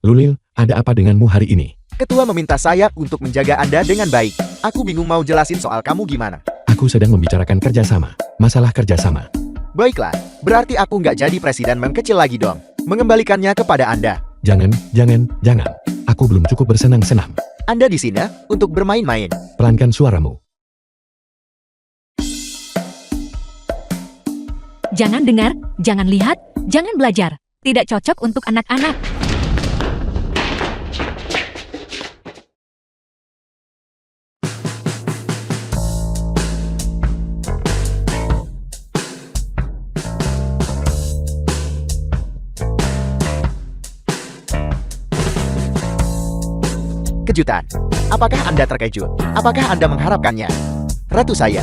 Lulil, ada apa denganmu hari ini? Ketua meminta saya untuk menjaga Anda dengan baik. Aku bingung mau jelasin soal kamu gimana. Aku sedang membicarakan kerjasama. Masalah kerjasama. Baiklah, berarti aku nggak jadi presiden mengkecil lagi dong. Mengembalikannya kepada Anda. Jangan. Aku belum cukup bersenang-senang. Anda di sini untuk bermain-main. Pelankan suaramu. Jangan dengar, jangan lihat, jangan belajar. Tidak cocok untuk anak-anak. Kejutan. Apakah Anda terkejut? Apakah Anda mengharapkannya? Ratu saya.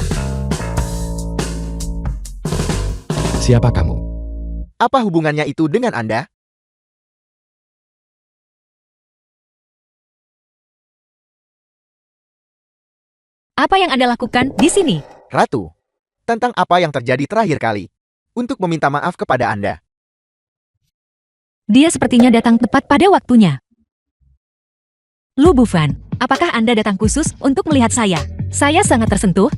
Siapa kamu? Apa hubungannya itu dengan Anda? Apa yang Anda lakukan di sini? Ratu. Tentang apa yang terjadi terakhir kali. Untuk meminta maaf kepada Anda. Dia sepertinya datang tepat pada waktunya. Lu Bufan, apakah Anda datang khusus untuk melihat saya? Saya sangat tersentuh.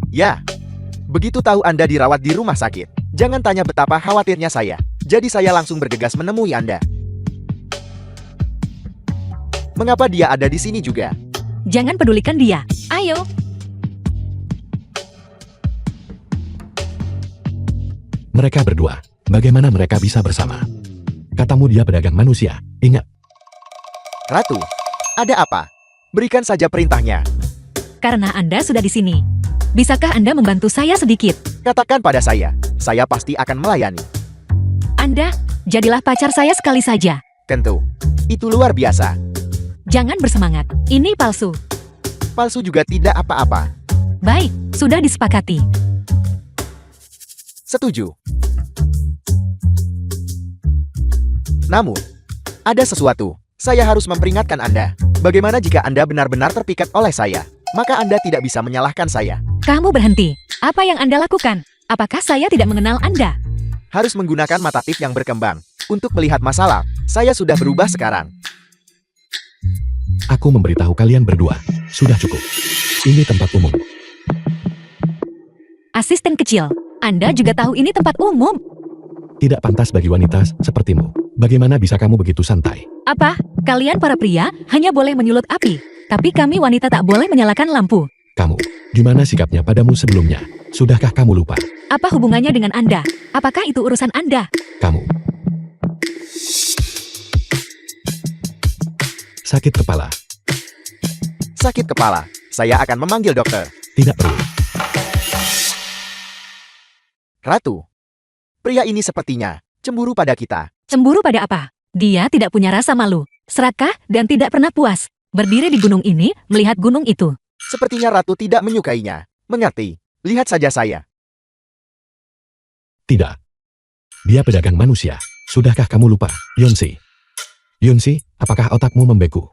Ya. Begitu tahu Anda dirawat di rumah sakit, jangan tanya betapa khawatirnya saya. Jadi saya langsung bergegas menemui Anda. Mengapa dia ada di sini juga? Jangan pedulikan dia. Ayo. Mereka berdua. Bagaimana mereka bisa bersama? Katamu dia pedagang manusia. Ingat. Ratu, ada apa? Berikan saja perintahnya. Karena Anda sudah di sini. Bisakah Anda membantu saya sedikit? Katakan pada saya pasti akan melayani. Anda, jadilah pacar saya sekali saja. Tentu. Itu luar biasa. Jangan bersemangat, ini palsu. Palsu juga tidak apa-apa. Baik, sudah disepakati. Setuju. Namun, ada sesuatu. Saya harus memperingatkan Anda. Bagaimana jika Anda benar-benar terpikat oleh saya? Maka Anda tidak bisa menyalahkan saya. Kamu berhenti. Apa yang Anda lakukan? Apakah saya tidak mengenal Anda? Harus menggunakan mata tip yang berkembang. Untuk melihat masalah, saya sudah berubah sekarang. Aku memberitahu kalian berdua. Sudah cukup. Ini tempat umum. Asisten kecil, Anda juga tahu ini tempat umum. Tidak pantas bagi wanita sepertimu. Bagaimana bisa kamu begitu santai? Apa? Kalian para pria hanya boleh menyulut api, tapi kami wanita tak boleh menyalakan lampu. Kamu, gimana sikapnya padamu sebelumnya? Sudahkah kamu lupa? Apa hubungannya dengan Anda? Apakah itu urusan Anda? Kamu. Sakit kepala. Sakit kepala. Saya akan memanggil dokter. Tidak perlu. Ratu. Pria ini sepertinya cemburu pada kita. Cemburu pada apa? Dia tidak punya rasa malu, serakah, dan tidak pernah puas. Berdiri di gunung ini, melihat gunung itu. Sepertinya Ratu tidak menyukainya. Mengerti? Lihat saja saya. Tidak. Dia pedagang manusia. Sudahkah kamu lupa, Yunsi? Yunsi, apakah otakmu membeku?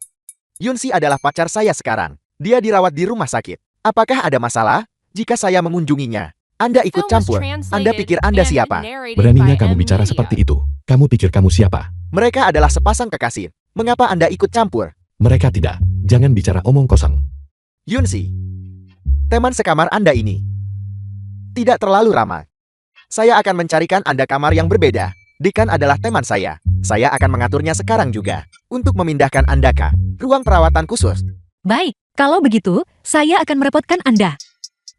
Yunsi adalah pacar saya sekarang. Dia dirawat di rumah sakit. Apakah ada masalah jika saya mengunjunginya? Anda ikut campur. Anda pikir Anda siapa? Beraninya kamu bicara seperti itu. Kamu pikir kamu siapa? Mereka adalah sepasang kekasih. Mengapa Anda ikut campur? Mereka tidak. Jangan bicara omong kosong. Yunsi, teman sekamar Anda ini tidak terlalu ramah. Saya akan mencarikan Anda kamar yang berbeda. Dekan adalah teman saya. Saya akan mengaturnya sekarang juga untuk memindahkan Anda ke ruang perawatan khusus. Baik, kalau begitu, saya akan merepotkan Anda.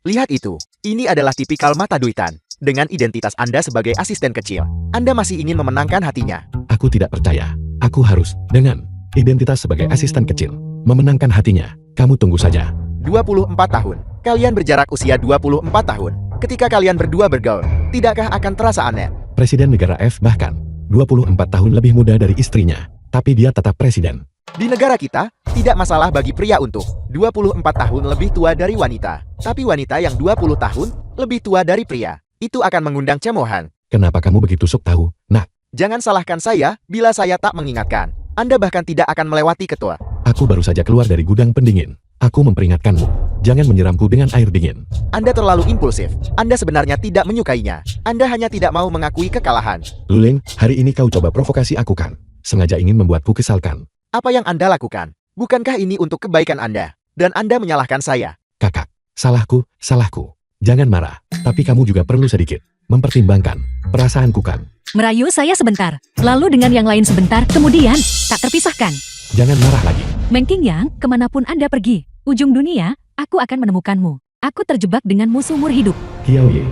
Lihat itu. Ini adalah tipikal mata duitan. Dengan identitas Anda sebagai asisten kecil, Anda masih ingin memenangkan hatinya. Aku tidak percaya. Aku harus, dengan identitas sebagai asisten kecil, memenangkan hatinya. Kamu tunggu saja. 24 tahun. Kalian berjarak usia 24 tahun. Ketika kalian berdua bergaul, tidakkah akan terasa aneh? Presiden negara F bahkan 24 tahun lebih muda dari istrinya. Tapi dia tetap presiden. Di negara kita, tidak masalah bagi pria untuk 24 tahun lebih tua dari wanita. Tapi wanita yang 20 tahun lebih tua dari pria, itu akan mengundang cemoohan. Kenapa kamu begitu sok tahu, nak? Jangan salahkan saya bila saya tak mengingatkan. Anda bahkan tidak akan melewati ketua. Aku baru saja keluar dari gudang pendingin. Aku memperingatkanmu. Jangan menyiramku dengan air dingin. Anda terlalu impulsif. Anda sebenarnya tidak menyukainya. Anda hanya tidak mau mengakui kekalahan. Luling, hari ini kau coba provokasi aku kan? Sengaja ingin membuatku kesalkan. Apa yang Anda lakukan? Bukankah ini untuk kebaikan Anda? Dan Anda menyalahkan saya. Kakak, salahku, salahku. Jangan marah, tapi kamu juga perlu sedikit mempertimbangkan perasaanku kan. Merayu saya sebentar, lalu dengan yang lain sebentar, kemudian tak terpisahkan. Jangan marah lagi. Mengking Yang, kemanapun Anda pergi, ujung dunia, aku akan menemukanmu. Aku terjebak denganmu seumur hidup. Kiao Ye.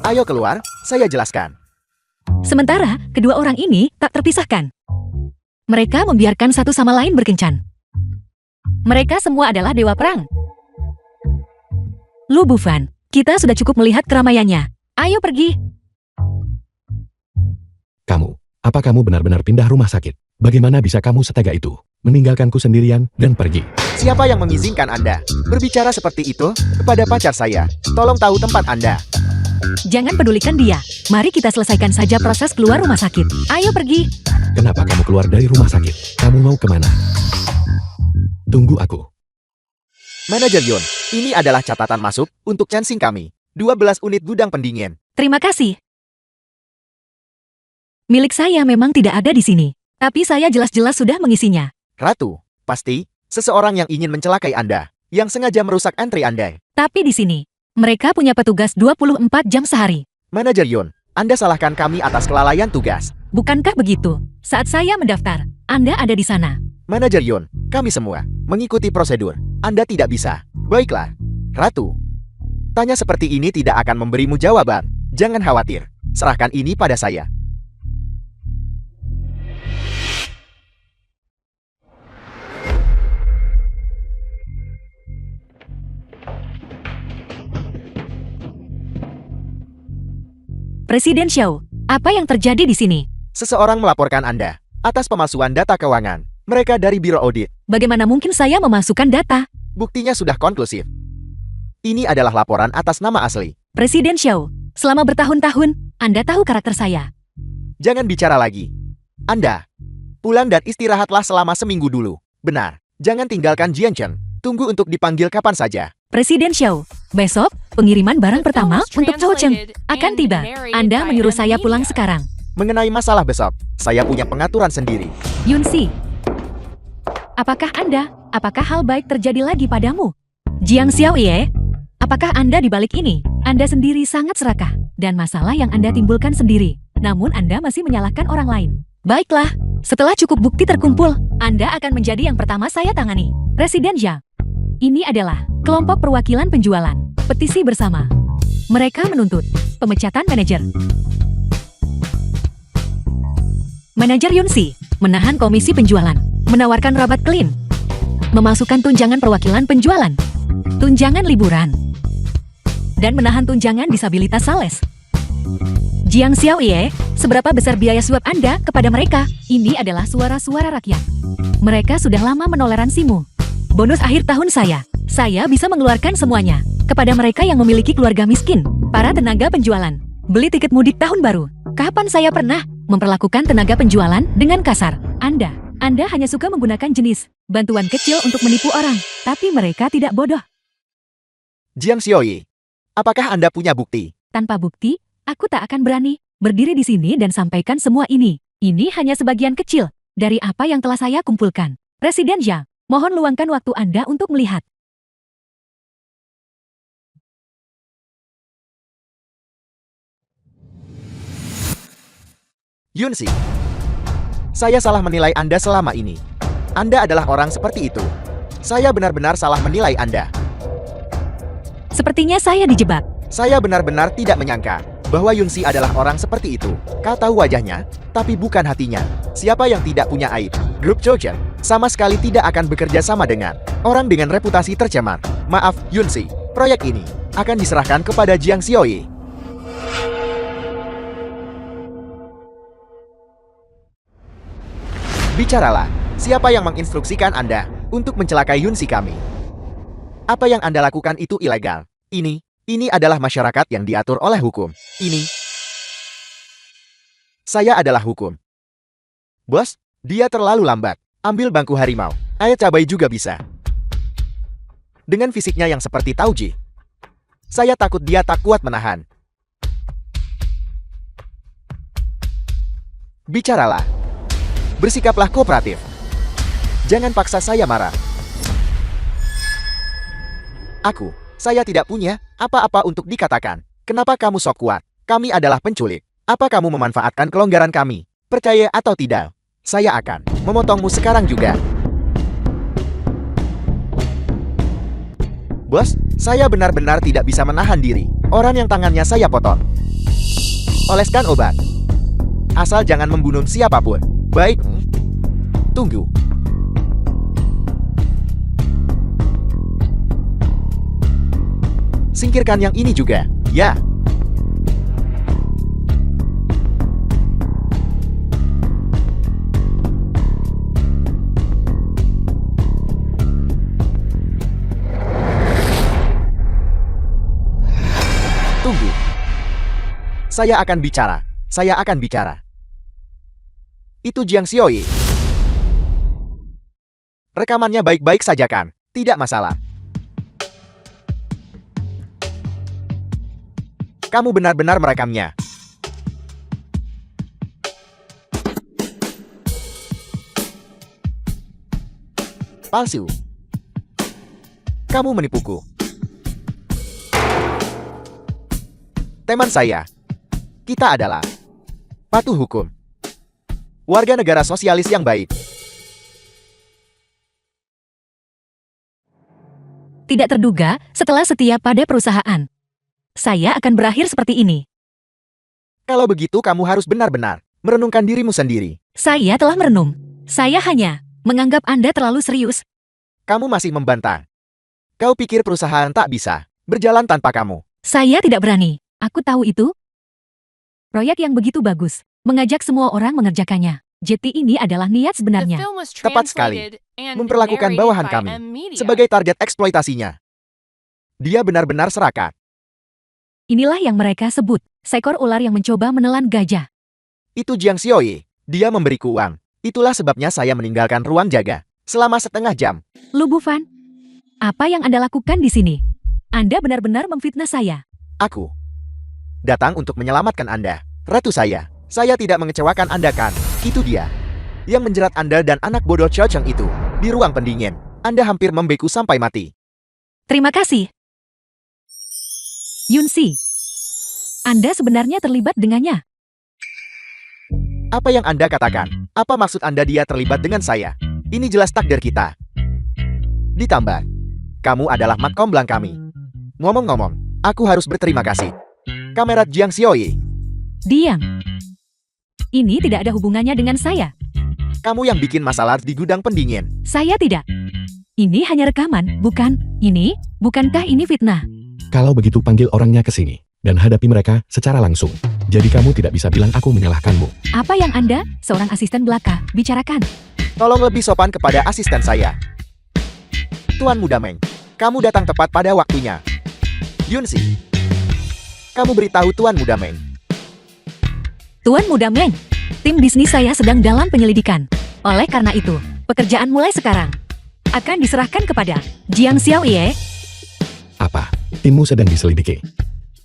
Ayo keluar, saya jelaskan. Sementara, kedua orang ini tak terpisahkan. Mereka membiarkan satu sama lain berkencan. Mereka semua adalah dewa perang. Lu Bufan, kita sudah cukup melihat keramaiannya. Ayo pergi. Kamu, apa kamu benar-benar pindah rumah sakit? Bagaimana bisa kamu setega itu? Meninggalkanku sendirian dan pergi. Siapa yang mengizinkan Anda berbicara seperti itu kepada pacar saya? Tolong tahu tempat Anda. Jangan pedulikan dia. Mari kita selesaikan saja proses keluar rumah sakit. Ayo pergi. Kenapa kamu keluar dari rumah sakit? Kamu mau kemana? Tunggu aku. Manajer Yun, ini adalah catatan masuk untuk Chansing kami. 12 unit gudang pendingin. Terima kasih. Milik saya memang tidak ada di sini. Tapi saya jelas-jelas sudah mengisinya. Ratu, pasti seseorang yang ingin mencelakai Anda, yang sengaja merusak antri Anda. Tapi di sini, mereka punya petugas 24 jam sehari. Manajer Yun, Anda salahkan kami atas kelalaian tugas. Bukankah begitu? Saat saya mendaftar, Anda ada di sana. Manajer Yun, kami semua mengikuti prosedur. Anda tidak bisa. Baiklah, Ratu. Tanya seperti ini tidak akan memberimu jawaban. Jangan khawatir. Serahkan ini pada saya. Presiden Xiao, Apa yang terjadi di sini? Seseorang melaporkan Anda atas pemalsuan data keuangan. Mereka dari Biro Audit. Bagaimana mungkin saya memasukkan data? Buktinya sudah konklusif. Ini adalah laporan atas nama asli. Presiden Xiao, selama bertahun-tahun, Anda tahu karakter saya. Jangan bicara lagi. Anda, pulang dan istirahatlah selama seminggu dulu. Benar. Jangan tinggalkan Jiancheng. Tunggu untuk dipanggil kapan saja. Presiden Xiao, besok, pengiriman barang pertama untuk Cao Cheng akan tiba. Anda menyuruh saya pulang sekarang. Mengenai masalah besok, saya punya pengaturan sendiri. Yunsi, apakah hal baik terjadi lagi padamu? Jiang Xiaoye, apakah Anda di balik ini? Anda sendiri sangat serakah, dan masalah yang Anda timbulkan sendiri. Namun Anda masih menyalahkan orang lain. Baiklah, setelah cukup bukti terkumpul, Anda akan menjadi yang pertama saya tangani. Presiden Zhang. Ini adalah kelompok perwakilan penjualan. Petisi bersama. Mereka menuntut pemecatan manajer. Manajer Yunsi menahan komisi penjualan, menawarkan rabat clean, memasukkan tunjangan perwakilan penjualan, tunjangan liburan, dan menahan tunjangan disabilitas sales. Jiang Xiaoye, seberapa besar biaya suap Anda kepada mereka? Ini adalah suara-suara rakyat. Mereka sudah lama menoleransimu. Bonus akhir tahun saya bisa mengeluarkan semuanya kepada mereka yang memiliki keluarga miskin, para tenaga penjualan. Beli tiket mudik tahun baru. Kapan saya pernah memperlakukan tenaga penjualan dengan kasar? Anda hanya suka menggunakan jenis bantuan kecil untuk menipu orang, tapi mereka tidak bodoh. Jiang Xiaoyi, apakah Anda punya bukti? Tanpa bukti, aku tak akan berani berdiri di sini dan sampaikan semua ini. Ini hanya sebagian kecil dari apa yang telah saya kumpulkan. Presiden Zhang, mohon luangkan waktu Anda untuk melihat. Yunsi, saya salah menilai Anda selama ini. Anda adalah orang seperti itu. Saya benar-benar salah menilai Anda. Sepertinya saya dijebak. Saya benar-benar tidak menyangka bahwa Yunsi adalah orang seperti itu. Kau tahu wajahnya, tapi bukan hatinya. Siapa yang tidak punya aib? Grup Chouchen sama sekali tidak akan bekerja sama dengan orang dengan reputasi tercemar. Maaf, Yunsi, proyek ini akan diserahkan kepada Jiang Xiaoyi. Bicaralah, siapa yang menginstruksikan Anda untuk mencelakai Yunsi kami? Apa yang Anda lakukan itu ilegal. Ini adalah masyarakat yang diatur oleh hukum. Saya adalah hukum. Bos, dia terlalu lambat. Ambil bangku harimau. Ayat cabai juga bisa. Dengan fisiknya yang seperti Tauji, saya takut dia tak kuat menahan. Bicaralah. Bersikaplah kooperatif. Jangan paksa saya marah. Saya tidak punya apa-apa untuk dikatakan. Kenapa kamu sok kuat? Kami adalah penculik. Apa kamu memanfaatkan kelonggaran kami? Percaya atau tidak? Saya akan memotongmu sekarang juga. Bos, saya benar-benar tidak bisa menahan diri. Orang yang tangannya saya potong. Oleskan obat. Asal jangan membunuh siapapun. Baik. Tunggu. Singkirkan yang ini juga. Ya. Tunggu. Saya akan bicara. Itu Jiang Xiaoyi. Rekamannya baik-baik saja kan? Tidak masalah. Kamu benar-benar merekamnya. Palsu. Kamu menipuku. Teman saya. Kita adalah patuh hukum. Warga negara sosialis yang baik. Tidak terduga, setelah setia pada perusahaan, saya akan berakhir seperti ini. Kalau begitu kamu harus benar-benar merenungkan dirimu sendiri. Saya telah merenung. Saya hanya menganggap Anda terlalu serius. Kamu masih membantah. Kau pikir perusahaan tak bisa berjalan tanpa kamu. Saya tidak berani. Aku tahu itu. Proyek yang begitu bagus, mengajak semua orang mengerjakannya. Jadi ini adalah niat The sebenarnya. film was Tepat sekali. translated and Memperlakukan narrated bawahan by kami M Media. sebagai target eksploitasinya. Dia benar-benar serakah. Inilah yang mereka sebut, seekor ular yang mencoba menelan gajah. Itu Jiang Xiaoye. Dia memberiku uang. Itulah sebabnya saya meninggalkan ruang jaga selama setengah jam. Lu Bufan, apa yang Anda lakukan di sini? Anda benar-benar memfitnah saya. Aku datang untuk menyelamatkan Anda. Ratu saya tidak mengecewakan Anda kan? Itu dia yang menjerat Anda dan anak bodoh Xiao Cheng itu di ruang pendingin. Anda hampir membeku sampai mati. Terima kasih. Yunsi, Anda sebenarnya terlibat dengannya. Apa yang Anda katakan? Apa maksud Anda dia terlibat dengan saya? Ini jelas takdir kita. Ditambah, kamu adalah mat komblang kami. Ngomong-ngomong, aku harus berterima kasih. Kamera Jiang Xiaoye, Diam. Ini tidak ada hubungannya dengan saya. kamu yang bikin masalah di gudang pendingin. Saya tidak. Ini hanya rekaman, bukan? Bukankah ini fitnah? Kalau begitu panggil orangnya ke sini dan hadapi mereka secara langsung. Jadi kamu tidak bisa bilang aku menyalahkanmu. Apa yang Anda, seorang asisten belaka, bicarakan? Tolong lebih sopan kepada asisten saya. Tuan Muda Meng, kamu datang tepat pada waktunya. Yunsi, kamu beritahu Tuan Muda Meng. Tuan Muda Meng, tim bisnis saya sedang dalam penyelidikan. Oleh karena itu, pekerjaan mulai sekarang akan diserahkan kepada Jiang Xiaoye. Apa? Timmu sedang diselidiki.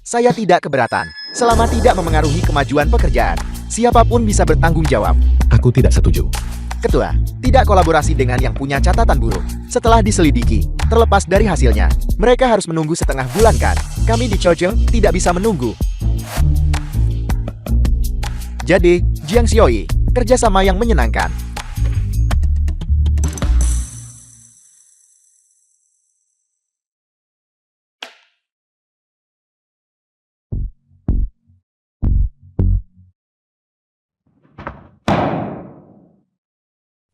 Saya tidak keberatan, selama tidak memengaruhi kemajuan pekerjaan. Siapapun bisa bertanggung jawab. Aku tidak setuju. Ketua, tidak kolaborasi dengan yang punya catatan buruk. Setelah diselidiki, terlepas dari hasilnya, mereka harus menunggu setengah bulan kan? Kami di Chojeng tidak bisa menunggu. Jadi, Jiang Xiaoye, kerjasama yang menyenangkan.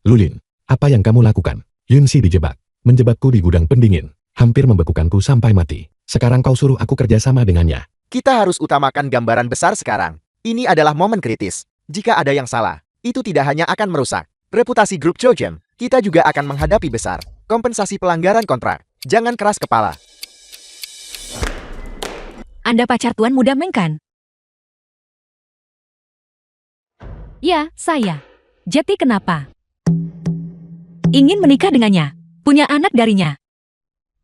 Lulin, apa yang kamu lakukan? Yunsi dijebak, menjebakku di gudang pendingin, hampir membekukanku sampai mati. Sekarang kau suruh aku kerja sama dengannya. Kita harus utamakan gambaran besar sekarang. Ini adalah momen kritis. Jika ada yang salah, itu tidak hanya akan merusak reputasi grup Chojeng, kita juga akan menghadapi besar kompensasi pelanggaran kontrak. Jangan keras kepala. Anda pacar Tuan Muda Meng kan? Ya, saya. Jadi kenapa? Ingin menikah dengannya, punya anak darinya.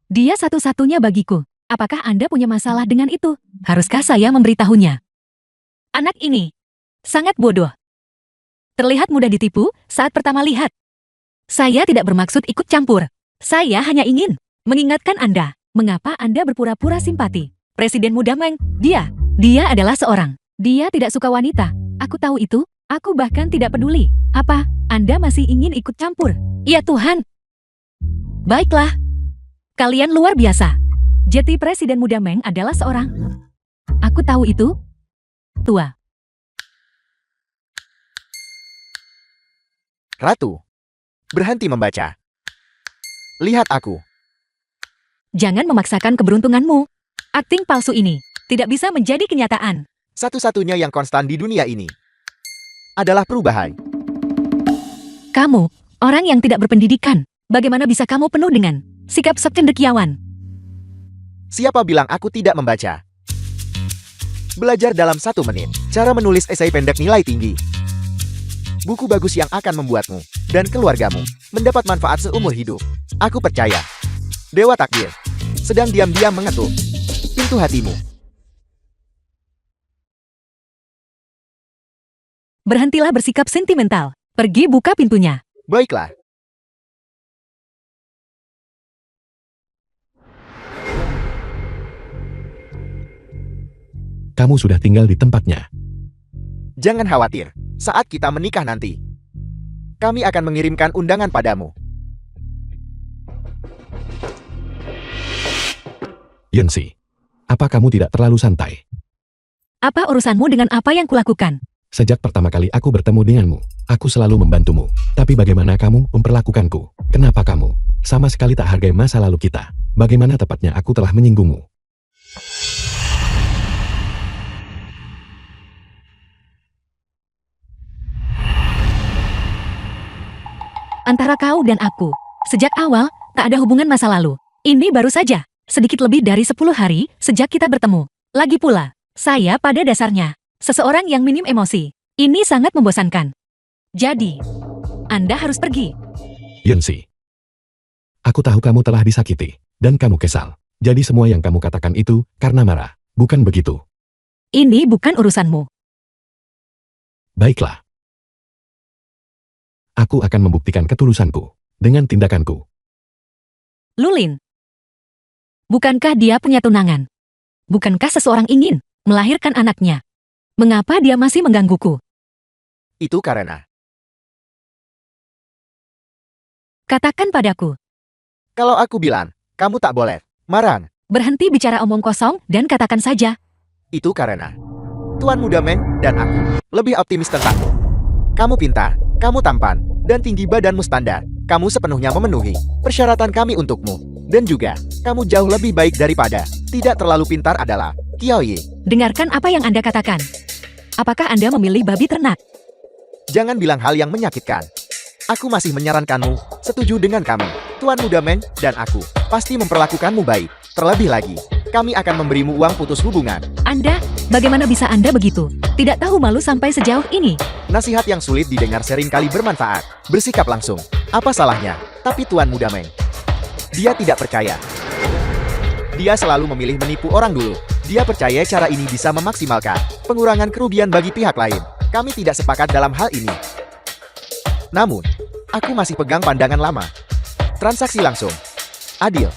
Dia satu-satunya bagiku. Apakah Anda punya masalah dengan itu? Haruskah saya memberitahunya? Anak ini sangat bodoh. Terlihat mudah ditipu saat pertama lihat. Saya tidak bermaksud ikut campur. Saya hanya ingin mengingatkan Anda, mengapa Anda berpura-pura simpati. Presiden Muda Meng, dia adalah seorang. Dia tidak suka wanita. Aku tahu itu, aku bahkan tidak peduli. Apa, Anda masih ingin ikut campur? Ya Tuhan. Baiklah. Kalian luar biasa. Jadi Presiden Muda Meng adalah seorang. Aku tahu itu. Tua. Ratu, berhenti membaca. Lihat aku. Jangan memaksakan keberuntunganmu. Akting palsu ini tidak bisa menjadi kenyataan. Satu-satunya yang konstan di dunia ini adalah perubahan. Kamu, orang yang tidak berpendidikan. Bagaimana bisa kamu penuh dengan sikap secendekiawan? Siapa bilang aku tidak membaca? Belajar dalam 1 menit. Cara menulis esai pendek nilai tinggi. Buku bagus yang akan membuatmu dan keluargamu mendapat manfaat seumur hidup. Aku percaya. Dewa Takdir sedang diam-diam mengetuk pintu hatimu. Berhentilah bersikap sentimental. Pergi buka pintunya. Baiklah. Kamu sudah tinggal di tempatnya. Jangan khawatir. Saat kita menikah nanti, kami akan mengirimkan undangan padamu. Yunsi, apa kamu tidak terlalu santai? Apa urusanmu dengan apa yang kulakukan? Sejak pertama kali aku bertemu denganmu, aku selalu membantumu. Tapi bagaimana kamu memperlakukanku? Kenapa kamu sama sekali tak hargai masa lalu kita? Bagaimana tepatnya aku telah menyinggungmu? antara kau dan aku. Sejak awal, tak ada hubungan masa lalu. Ini baru saja, sedikit lebih dari 10 hari sejak kita bertemu. Lagi pula, saya pada dasarnya, seseorang yang minim emosi. Ini sangat membosankan. Jadi, Anda harus pergi. Yunsi. Aku tahu kamu telah disakiti, dan kamu kesal. Jadi semua yang kamu katakan itu karena marah, bukan begitu? Ini bukan urusanmu. Baiklah. Aku akan membuktikan ketulusanku dengan tindakanku. Lulin. Bukankah dia punya tunangan? Bukankah seseorang ingin melahirkan anaknya? Mengapa dia masih menggangguku? Itu karena, Katakan padaku. kalau aku bilang, kamu tak boleh marah. Berhenti bicara omong kosong dan katakan saja. Itu karena, Tuan Muda Men dan aku lebih optimis tentangmu. Kamu pintar, kamu tampan, dan tinggi badanmu standar. Kamu sepenuhnya memenuhi persyaratan kami untukmu. Dan juga, kamu jauh lebih baik daripada tidak terlalu pintar adalah Qiaoyi. Dengarkan apa yang Anda katakan. Apakah Anda memilih babi ternak? Jangan bilang hal yang menyakitkan. Aku masih menyarankanmu, setuju dengan kami. Tuan Muda Men dan aku pasti memperlakukanmu baik. Terlebih lagi, kami akan memberimu uang putus hubungan. Anda, bagaimana bisa Anda begitu? Tidak tahu malu sampai sejauh ini. Nasihat yang sulit didengar seringkali bermanfaat. Bersikap langsung. Apa salahnya? Tapi Tuan Muda Men, dia tidak percaya. Dia selalu memilih menipu orang dulu. Dia percaya cara ini bisa memaksimalkan pengurangan kerugian bagi pihak lain. Kami tidak sepakat dalam hal ini. Namun, aku masih pegang pandangan lama. Transaksi langsung, adil,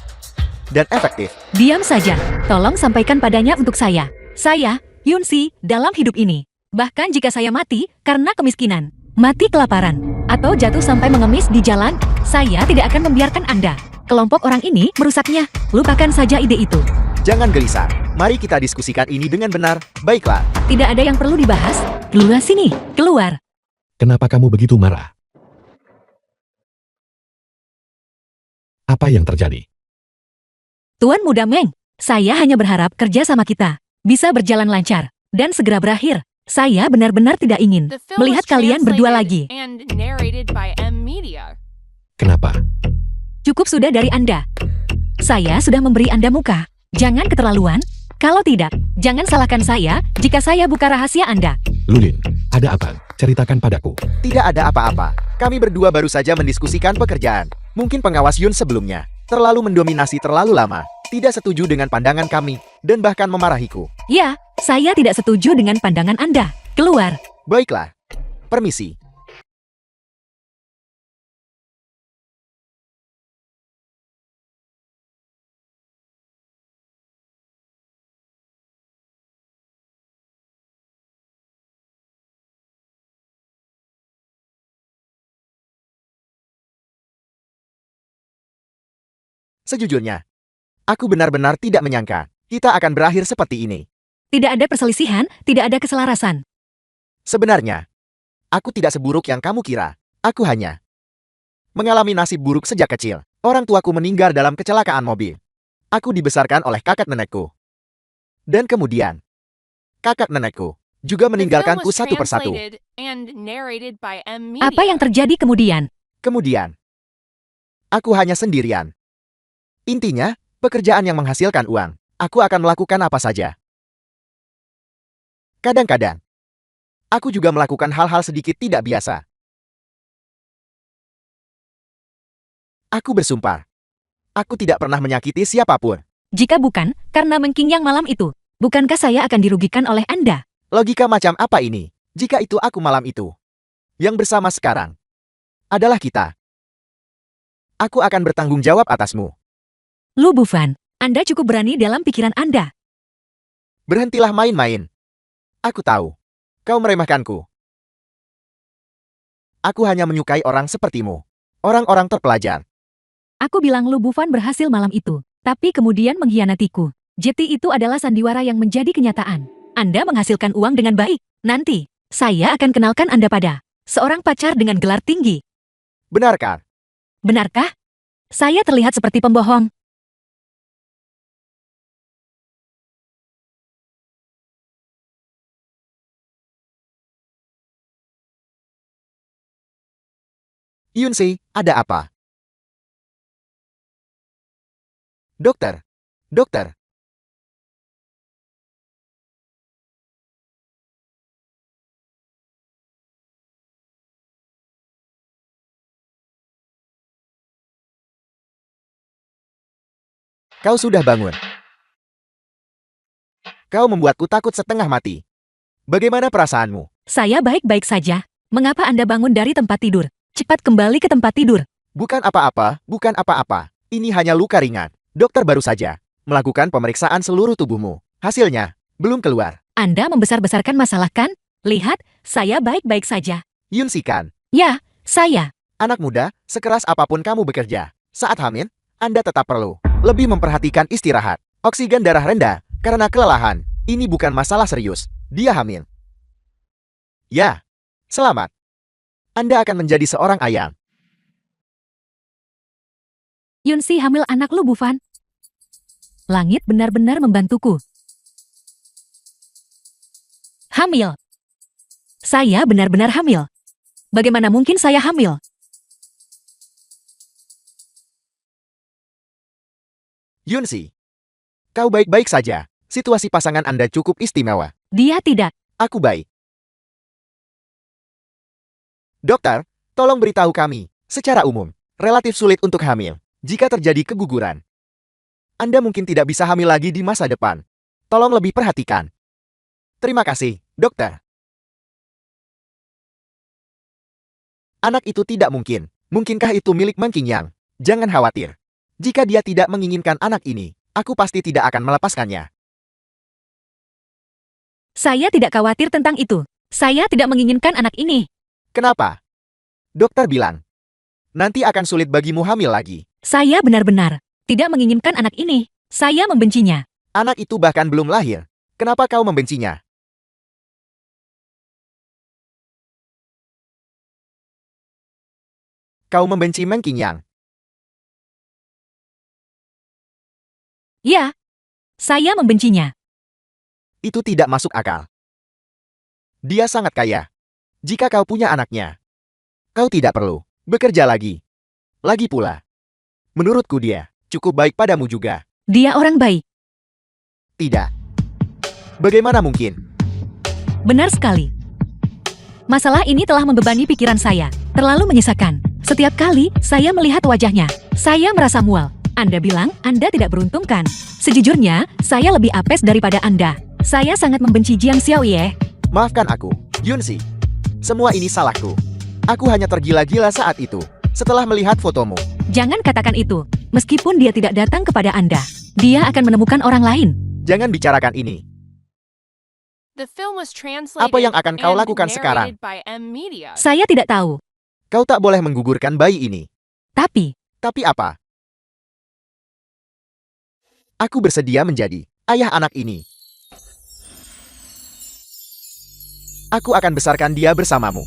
dan efektif. Diam saja. Tolong sampaikan padanya untuk saya. Saya, Yunsi, dalam hidup ini. Bahkan jika saya mati karena kemiskinan, mati kelaparan, atau jatuh sampai mengemis di jalan, saya tidak akan membiarkan Anda. Kelompok orang ini merusaknya. Lupakan saja ide itu. Jangan gelisah. Mari kita diskusikan ini dengan benar. Baiklah. Tidak ada yang perlu dibahas. Keluar sini. Keluar. Kenapa kamu begitu marah? Apa yang terjadi? Tuan Muda Meng, saya hanya berharap kerja sama kita bisa berjalan lancar dan segera berakhir. Saya benar-benar tidak ingin The film melihat was kalian berdua lagi. translated and narrated by M Media. Kenapa? Cukup sudah dari Anda. Saya sudah memberi Anda muka. Jangan keterlaluan. Kalau tidak, jangan salahkan saya jika saya buka rahasia Anda. Lulin, ada apa? Ceritakan padaku. Tidak ada apa-apa. Kami berdua baru saja mendiskusikan pekerjaan. Mungkin pengawas Yun sebelumnya terlalu mendominasi terlalu lama. Tidak setuju dengan pandangan kami, dan bahkan memarahiku. Ya, saya tidak setuju dengan pandangan Anda. Keluar. Baiklah. Permisi. Sejujurnya, aku benar-benar tidak menyangka kita akan berakhir seperti ini. Tidak ada perselisihan, tidak ada keselarasan. Sebenarnya, aku tidak seburuk yang kamu kira. Aku hanya mengalami nasib buruk sejak kecil. Orang tuaku meninggal dalam kecelakaan mobil. Aku dibesarkan oleh kakak nenekku. Dan kemudian, kakak nenekku juga The film meninggalkanku was satu persatu. translated and narrated by M Media. Apa yang terjadi kemudian? Kemudian, aku hanya sendirian. Intinya, pekerjaan yang menghasilkan uang. Aku akan melakukan apa saja. Kadang-kadang, aku juga melakukan hal-hal sedikit tidak biasa. Aku bersumpah. Aku tidak pernah menyakiti siapapun. Jika bukan, karena mengkingyang malam itu, bukankah saya akan dirugikan oleh Anda? Logika macam apa ini? Jika itu aku malam itu. Yang bersama sekarang adalah kita. Aku akan bertanggung jawab atasmu. Lu Bufan, Anda cukup berani dalam pikiran Anda. Berhentilah main-main. Aku tahu. Kau meremehkanku. Aku hanya menyukai orang sepertimu. Orang-orang terpelajar. Aku bilang Lu Bufan berhasil malam itu, tapi kemudian mengkhianatiku. Jeti itu adalah sandiwara yang menjadi kenyataan. Anda menghasilkan uang dengan baik. Nanti, saya akan kenalkan Anda pada seorang pacar dengan gelar tinggi. Benarkah? Benarkah? Saya terlihat seperti pembohong. Yunsi, ada apa? Dokter, dokter. Kau sudah bangun. Kau membuatku takut setengah mati. Bagaimana perasaanmu? Saya baik-baik saja. Mengapa Anda bangun dari tempat tidur? Cepat kembali ke tempat tidur. Bukan apa-apa, bukan apa-apa. Ini hanya luka ringan. Dokter baru saja melakukan pemeriksaan seluruh tubuhmu. Hasilnya belum keluar. Anda membesar-besarkan masalah kan? Lihat, saya baik-baik saja. Yunsi kan? Ya, saya. Anak muda, sekeras apapun kamu bekerja, saat hamil, Anda tetap perlu lebih memperhatikan istirahat. Oksigen darah rendah karena kelelahan. Ini bukan masalah serius. Dia hamil. Ya, selamat. Anda akan menjadi seorang ayah. Yunsi hamil anak lu, Bufan. Langit benar-benar membantuku. Hamil. Saya benar-benar hamil. Bagaimana mungkin saya hamil? Yunsi, kau baik-baik saja. Situasi pasangan Anda cukup istimewa. Dia tidak. Aku baik. Dokter, tolong beritahu kami, secara umum, relatif sulit untuk hamil jika terjadi keguguran. Anda mungkin tidak bisa hamil lagi di masa depan. Tolong lebih perhatikan. Terima kasih, dokter. Anak itu tidak mungkin. Mungkinkah itu milik Man Qingyang? Jangan khawatir. Jika dia tidak menginginkan anak ini, aku pasti tidak akan melepaskannya. Saya tidak khawatir tentang itu. Saya tidak menginginkan anak ini. Kenapa? Dokter bilang, nanti akan sulit bagimu hamil lagi. Saya benar-benar tidak menginginkan anak ini. Saya membencinya. Anak itu bahkan belum lahir. Kenapa kau membencinya? Kau membenci Man Qingyang. Ya, saya membencinya. Itu tidak masuk akal. Dia sangat kaya. Jika kau punya anaknya, kau tidak perlu bekerja lagi. Lagi pula, menurutku dia cukup baik padamu juga. Dia orang baik. Tidak. Bagaimana mungkin? Benar sekali. Masalah ini telah membebani pikiran saya. Terlalu menyisakan. Setiap kali saya melihat wajahnya, saya merasa mual. Anda bilang Anda tidak beruntung kan? Sejujurnya, saya lebih apes daripada Anda. Saya sangat membenci Jiang Xiaoye. Maafkan aku, Yunsi. Semua ini salahku. Aku hanya tergila-gila saat itu, setelah melihat fotomu. Jangan katakan itu. Meskipun dia tidak datang kepada Anda, dia akan menemukan orang lain. Jangan bicarakan ini. The film was translated Apa yang akan kau and lakukan sekarang? narrated by M Media. Saya tidak tahu. Kau tak boleh menggugurkan bayi ini. Tapi, Tapi apa? Aku bersedia menjadi ayah anak ini. Aku akan besarkan dia bersamamu.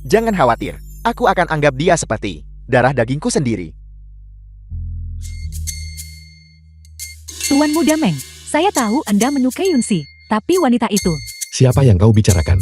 Jangan khawatir, aku akan anggap dia seperti darah dagingku sendiri. Tuan Muda Meng, saya tahu Anda menyukai Yunsi. Tapi wanita itu, Siapa yang kau bicarakan?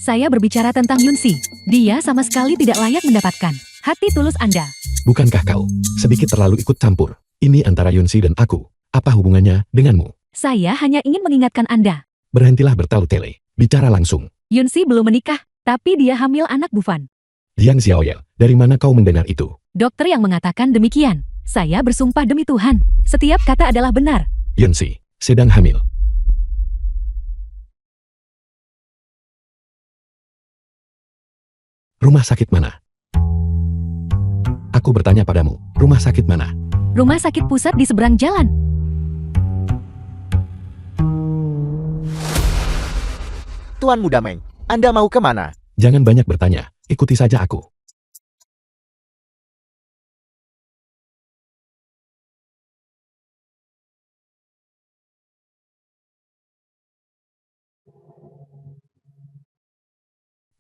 saya berbicara tentang Yunsi. Dia sama sekali tidak layak mendapatkan hati tulus Anda. Bukankah kau sedikit terlalu ikut campur? Ini antara Yunsi dan aku. Apa hubungannya denganmu? Saya hanya ingin mengingatkan Anda. Berhentilah bertele-tele. Bicara langsung. Yunsi belum menikah, tapi dia hamil anak Bufan. Jiang Xiaoye, dari mana kau mendengar itu? Dokter yang mengatakan demikian. Saya bersumpah demi Tuhan, setiap kata adalah benar. Yunsi sedang hamil. Rumah sakit mana? Aku bertanya padamu, rumah sakit mana? Rumah sakit pusat di seberang jalan. Tuan Muda Meng, Anda mau kemana? Jangan banyak bertanya, ikuti saja aku.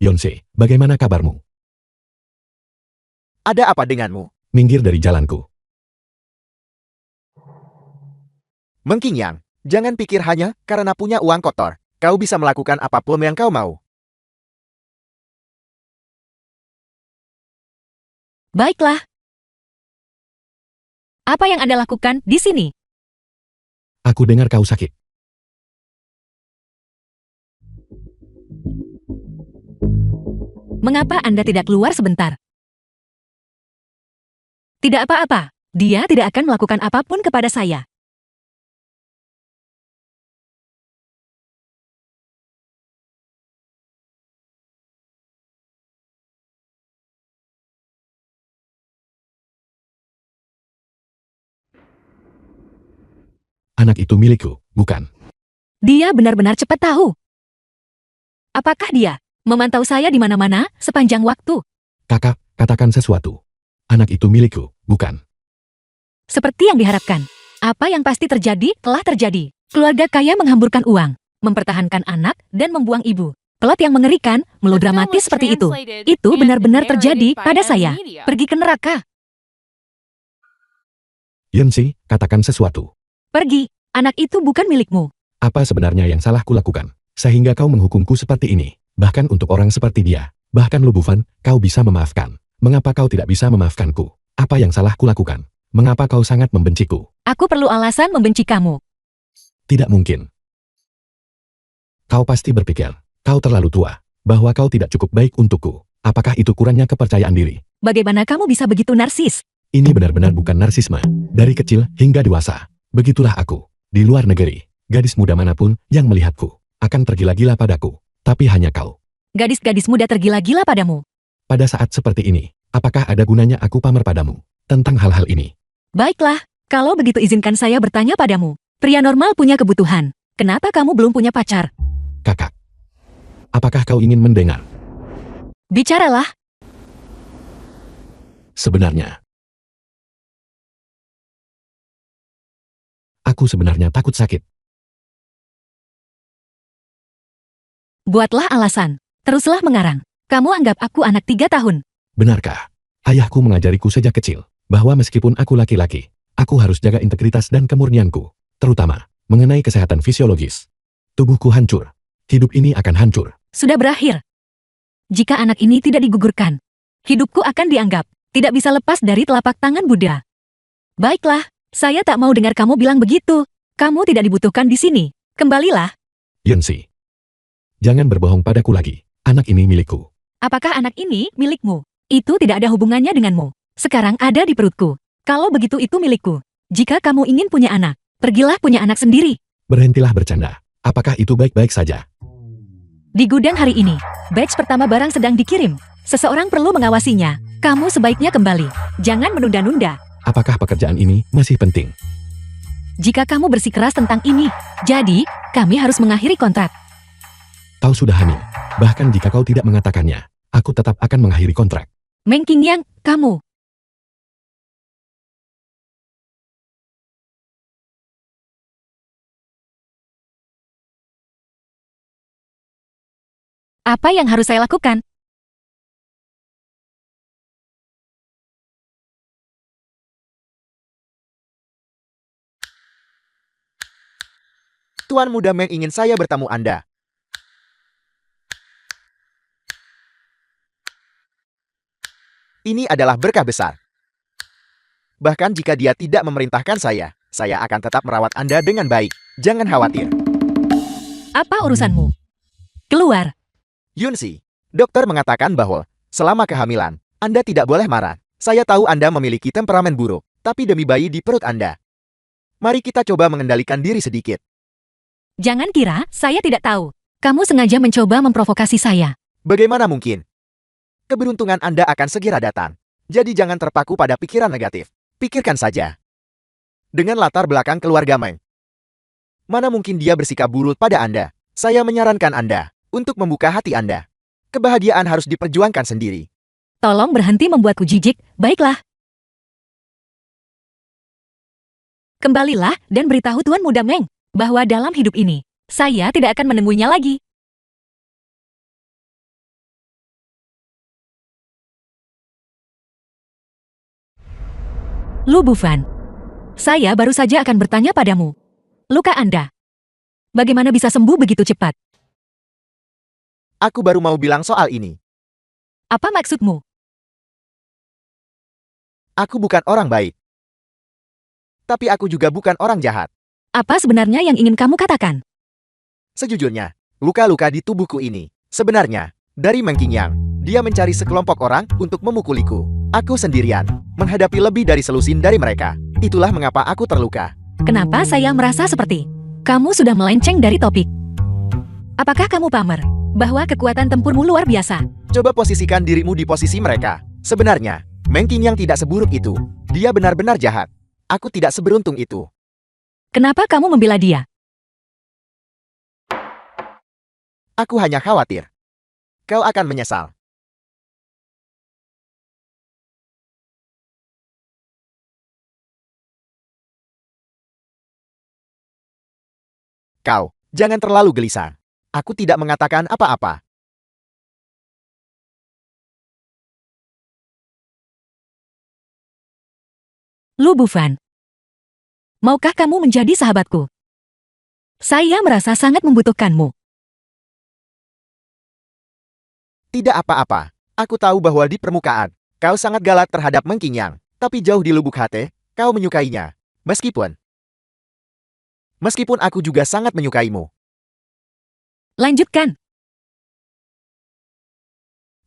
Yonsei, bagaimana kabarmu? Ada apa denganmu? Minggir dari jalanku. Man Qingyang, jangan pikir hanya karena punya uang kotor, kau bisa melakukan apapun yang kau mau. Baiklah. Apa yang Anda lakukan di sini? Aku dengar kau sakit. Mengapa Anda tidak keluar sebentar? Tidak apa-apa. Dia tidak akan melakukan apapun kepada saya. Anak itu milikku, bukan? Dia benar-benar cepat tahu. Apakah dia memantau saya di mana-mana sepanjang waktu? Kakak, katakan sesuatu. Anak itu milikku, bukan? Seperti yang diharapkan. Apa yang pasti terjadi, telah terjadi. Keluarga kaya menghamburkan uang, mempertahankan anak, dan membuang ibu. Plot yang mengerikan, The film melodramatis was seperti itu. translated Itu and benar-benar narrated terjadi by pada M saya. Media. Pergi ke neraka. Yunsi, katakan sesuatu. Pergi. Anak itu bukan milikmu. Apa sebenarnya yang salah kulakukan? Sehingga kau menghukumku seperti ini. Bahkan untuk orang seperti dia. Bahkan Lu Bufan, kau bisa memaafkan. Mengapa kau tidak bisa memaafkanku? Apa yang salah kulakukan? Mengapa kau sangat membenciku? Aku perlu alasan membenci kamu. Tidak mungkin. Kau pasti berpikir, kau terlalu tua, bahwa kau tidak cukup baik untukku. Apakah itu kurangnya kepercayaan diri? Bagaimana kamu bisa begitu narsis? Ini benar-benar bukan narsisme. Dari kecil hingga dewasa. Begitulah aku. Di luar negeri, gadis muda manapun yang melihatku akan tergila-gila padaku. Tapi hanya kau. Gadis-gadis muda tergila-gila padamu. Pada saat seperti ini, apakah ada gunanya aku pamer padamu tentang hal-hal ini? Baiklah, kalau begitu izinkan saya bertanya padamu. Pria normal punya kebutuhan. Kenapa kamu belum punya pacar? Kakak, apakah kau ingin mendengar? Bicaralah. Sebenarnya, aku sebenarnya takut sakit. Buatlah alasan. Teruslah mengarang. Kamu anggap aku anak 3 tahun. Benarkah? Ayahku mengajariku sejak kecil bahwa meskipun aku laki-laki, aku harus jaga integritas dan kemurnianku, terutama mengenai kesehatan fisiologis. Tubuhku hancur. Hidup ini akan hancur. Sudah berakhir. Jika anak ini tidak digugurkan, hidupku akan dianggap tidak bisa lepas dari telapak tangan Buddha. Baiklah, saya tak mau dengar kamu bilang begitu. Kamu tidak dibutuhkan di sini. Kembalilah. Yunsi, jangan berbohong padaku lagi. Anak ini milikku. Apakah anak ini milikmu? Itu tidak ada hubungannya denganmu. Sekarang ada di perutku. Kalau begitu itu milikku. Jika kamu ingin punya anak, pergilah punya anak sendiri. Berhentilah bercanda. Apakah itu baik-baik saja? Di gudang hari ini, batch pertama barang sedang dikirim. Seseorang perlu mengawasinya. Kamu sebaiknya kembali. Jangan menunda-nunda. Apakah pekerjaan ini masih penting? Jika kamu bersikeras tentang ini, jadi kami harus mengakhiri kontrak. Kau sudah hamil. Bahkan jika kau tidak mengatakannya, aku tetap akan mengakhiri kontrak. Meng Qingyang, kamu. Apa yang harus saya lakukan? Tuan Muda Meng ingin saya bertamu Anda. Ini adalah berkah besar. Bahkan jika dia tidak memerintahkan saya akan tetap merawat Anda dengan baik. Jangan khawatir. Apa urusanmu? Keluar. Yunsi, dokter mengatakan bahwa selama kehamilan, Anda tidak boleh marah. Saya tahu Anda memiliki temperamen buruk, tapi demi bayi di perut Anda. Mari kita coba mengendalikan diri sedikit. Jangan kira saya tidak tahu. Kamu sengaja mencoba memprovokasi saya. Bagaimana mungkin? Keberuntungan Anda akan segera datang. Jadi jangan terpaku pada pikiran negatif. Pikirkan saja. Dengan latar belakang keluarga Meng, mana mungkin dia bersikap buruk pada Anda? Saya menyarankan Anda untuk membuka hati Anda. Kebahagiaan harus diperjuangkan sendiri. Tolong berhenti membuatku jijik, baiklah. Kembalilah dan beritahu Tuan Muda Meng bahwa dalam hidup ini, saya tidak akan menemuinya lagi. Lu Bufan, saya baru saja akan bertanya padamu. Luka Anda, bagaimana bisa sembuh begitu cepat? Aku baru mau bilang soal ini. Apa maksudmu? Aku bukan orang baik. Tapi aku juga bukan orang jahat. Apa sebenarnya yang ingin kamu katakan? Sejujurnya, luka-luka di tubuhku ini, sebenarnya, dari Meng Qingyang. Dia mencari sekelompok orang untuk memukuliku. Aku sendirian, menghadapi lebih dari selusin dari mereka. Itulah mengapa aku terluka. Kenapa saya merasa seperti kamu sudah melenceng dari topik? Apakah kamu pamer bahwa kekuatan tempurmu luar biasa? Coba posisikan dirimu di posisi mereka. Sebenarnya, Meng Qingyang tidak seburuk itu. Dia benar-benar jahat. Aku tidak seberuntung itu. Kenapa kamu membela dia? Aku hanya khawatir. Kau akan menyesal. Kau, jangan terlalu gelisah. Aku tidak mengatakan apa-apa. Lu Bufan. Maukah kamu menjadi sahabatku? Saya merasa sangat membutuhkanmu. Tidak apa-apa. Aku tahu bahwa di permukaan, kau sangat galak terhadap Meng Qingyang. Tapi jauh di lubuk hati, kau menyukainya. Meskipun aku juga sangat menyukaimu. Lanjutkan.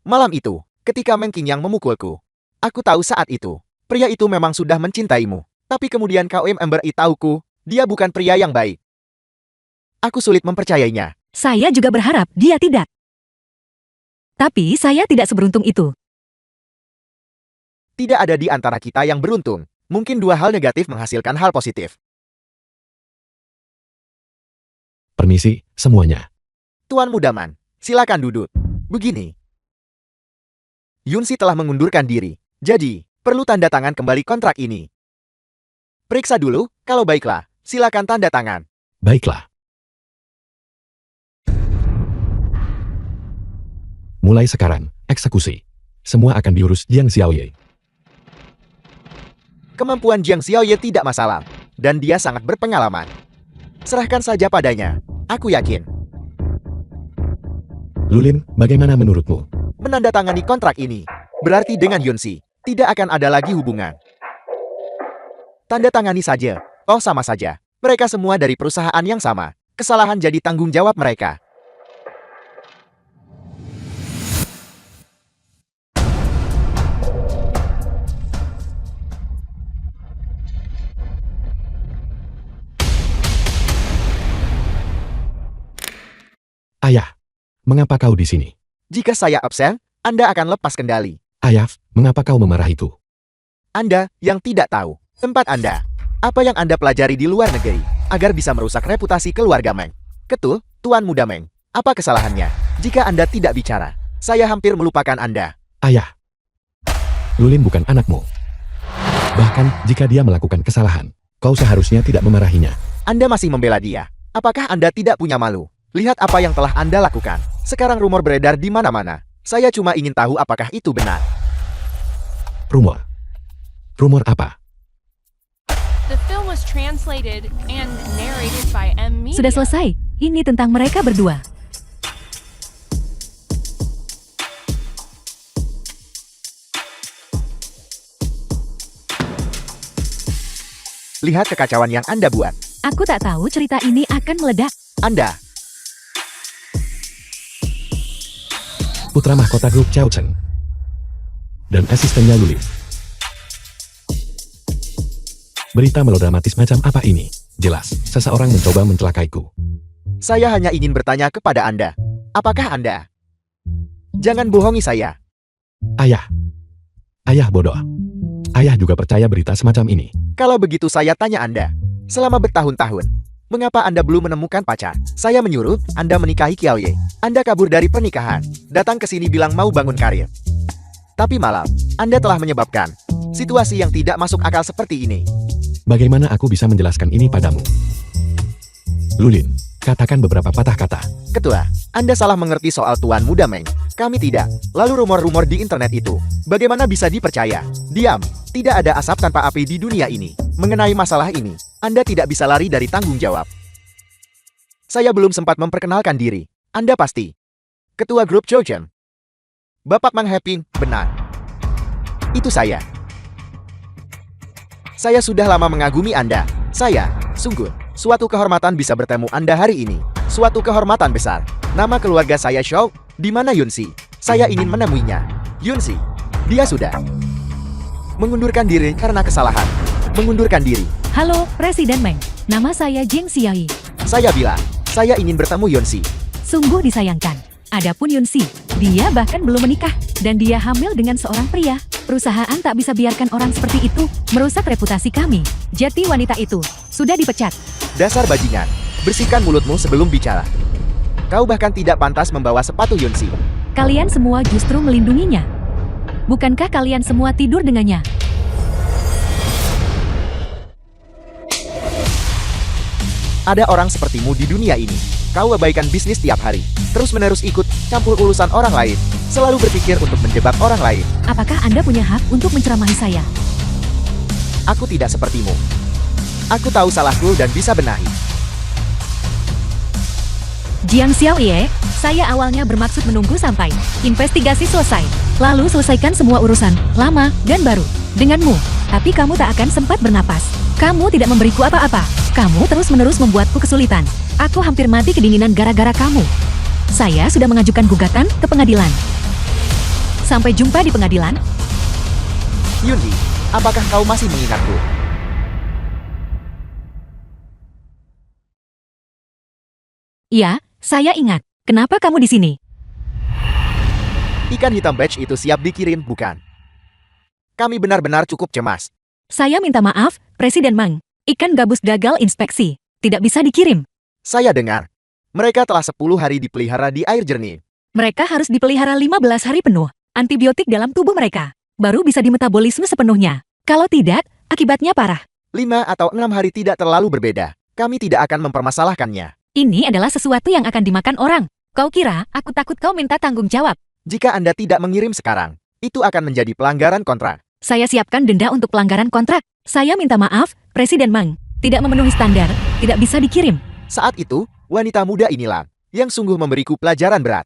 Malam itu, ketika Meng Qingyang memukulku, aku tahu saat itu, pria itu memang sudah mencintaimu. Tapi kemudian kau memberitahuku, dia bukan pria yang baik. Aku sulit mempercayainya. Saya juga berharap dia tidak. Tapi saya tidak seberuntung itu. Tidak ada di antara kita yang beruntung. Mungkin dua hal negatif menghasilkan hal positif. Permisi, semuanya. Tuan Mudaman, silakan duduk. Begini. Yunsi telah mengundurkan diri. Jadi, perlu tanda tangan kembali kontrak ini. Periksa dulu, kalau baiklah, silakan tanda tangan. Baiklah. Mulai sekarang, eksekusi. Semua akan diurus Jiang Xiaoye. Kemampuan Jiang Xiaoye tidak masalah, dan dia sangat berpengalaman. Serahkan saja padanya, aku yakin. Lulin, bagaimana menurutmu? Menandatangani kontrak ini, berarti dengan Yunsi, tidak akan ada lagi hubungan. Tanda tangani saja, toh sama saja. Mereka semua dari perusahaan yang sama. Kesalahan jadi tanggung jawab mereka. Ayah, mengapa kau di sini? Jika saya absen, Anda akan lepas kendali. Ayah, mengapa kau memarahiku? Anda yang tidak tahu tempat Anda. Apa yang Anda pelajari di luar negeri agar bisa merusak reputasi keluarga Meng? Ketul, Tuan Muda Meng. Apa kesalahannya? Jika Anda tidak bicara, saya hampir melupakan Anda. Ayah, Lulin bukan anakmu. Bahkan, jika dia melakukan kesalahan, kau seharusnya tidak memarahinya. Anda masih membela dia. Apakah Anda tidak punya malu? Lihat apa yang telah Anda lakukan. Sekarang rumor beredar di mana-mana. Saya cuma ingin tahu apakah itu benar. Rumor. Rumor apa? The film was translated and narrated by M. Media. Sudah selesai. Ini tentang mereka berdua. Lihat kekacauan yang Anda buat. Aku tak tahu cerita ini akan meledak. Anda, Putra mahkota grup Chao Chen. Dan asistennya Lulin. Berita melodramatis macam apa ini? Jelas, seseorang mencoba mencelakaiku. saya hanya ingin bertanya kepada Anda. Apakah Anda? Jangan bohongi saya. Ayah. Ayah bodoh. Ayah juga percaya berita semacam ini. Kalau begitu saya tanya Anda. Selama bertahun-tahun, mengapa Anda belum menemukan pacar? Saya menyuruh Anda menikahi Qiaoye. Anda kabur dari pernikahan, datang ke sini bilang mau bangun karir. Tapi malam, Anda telah menyebabkan situasi yang tidak masuk akal seperti ini. Bagaimana aku bisa menjelaskan ini padamu? Lulin, katakan beberapa patah kata. Ketua, Anda salah mengerti soal Tuan Muda Meng. Kami tidak. Lalu rumor-rumor di internet itu, bagaimana bisa dipercaya? Diam, tidak ada asap tanpa api di dunia ini. Mengenai masalah ini, Anda tidak bisa lari dari tanggung jawab. Saya belum sempat memperkenalkan diri. Anda pasti Ketua Grup Chouchen. Bapak Mang Heping, benar. Itu saya. Saya sudah lama mengagumi Anda. Sungguh, suatu kehormatan bisa bertemu Anda hari ini. Suatu kehormatan besar. Nama keluarga saya Shaw. Di mana Yunsi? Saya ingin menemuinya. Yunsi, dia sudah mengundurkan diri karena kesalahan. Mengundurkan diri. Halo, Presiden Meng. Nama saya Jing Xiaoyi. Saya bilang, saya ingin bertemu Yunsi. Sungguh disayangkan. Adapun Yunsi, dia bahkan belum menikah. Dan dia hamil dengan seorang pria. Perusahaan tak bisa biarkan orang seperti itu merusak reputasi kami. Jati wanita itu sudah dipecat. Dasar bajingan. Bersihkan mulutmu sebelum bicara. Kau bahkan tidak pantas membawa sepatu Yunsi. Kalian semua justru melindunginya. Bukankah kalian semua tidur dengannya? Ada orang sepertimu di dunia ini. Kau abaikan bisnis tiap hari. Terus-menerus ikut campur urusan orang lain. Selalu berpikir untuk menjebak orang lain. Apakah Anda punya hak untuk menceramahi saya? Aku tidak sepertimu. Aku tahu salahku dan bisa benahi. Jiang Xiaoye, saya awalnya bermaksud menunggu sampai investigasi selesai. Lalu selesaikan semua urusan, lama dan baru, denganmu. Tapi kamu tak akan sempat bernapas. Kamu tidak memberiku apa-apa. Kamu terus-menerus membuatku kesulitan. Aku hampir mati kedinginan gara-gara kamu. Saya sudah mengajukan gugatan ke pengadilan. Sampai jumpa di pengadilan. Yunhi, apakah kau masih mengingatku? Iya, saya ingat. Kenapa kamu di sini? Ikan hitam batch itu siap dikirim, bukan? Kami benar-benar cukup cemas. Saya minta maaf, Presiden Meng. Ikan gabus gagal inspeksi. Tidak bisa dikirim. Saya dengar. Mereka telah 10 hari dipelihara di air jernih. Mereka harus dipelihara 15 hari penuh. Antibiotik dalam tubuh mereka baru bisa dimetabolisme sepenuhnya. Kalau tidak, akibatnya parah. 5 atau 6 hari tidak terlalu berbeda. Kami tidak akan mempermasalahkannya. Ini adalah sesuatu yang akan dimakan orang. Kau kira aku takut kau minta tanggung jawab? Jika Anda tidak mengirim sekarang, itu akan menjadi pelanggaran kontrak. Saya siapkan denda untuk pelanggaran kontrak. Saya minta maaf, Presiden Meng. Tidak memenuhi standar, tidak bisa dikirim. Saat itu, wanita muda inilah yang sungguh memberiku pelajaran berat.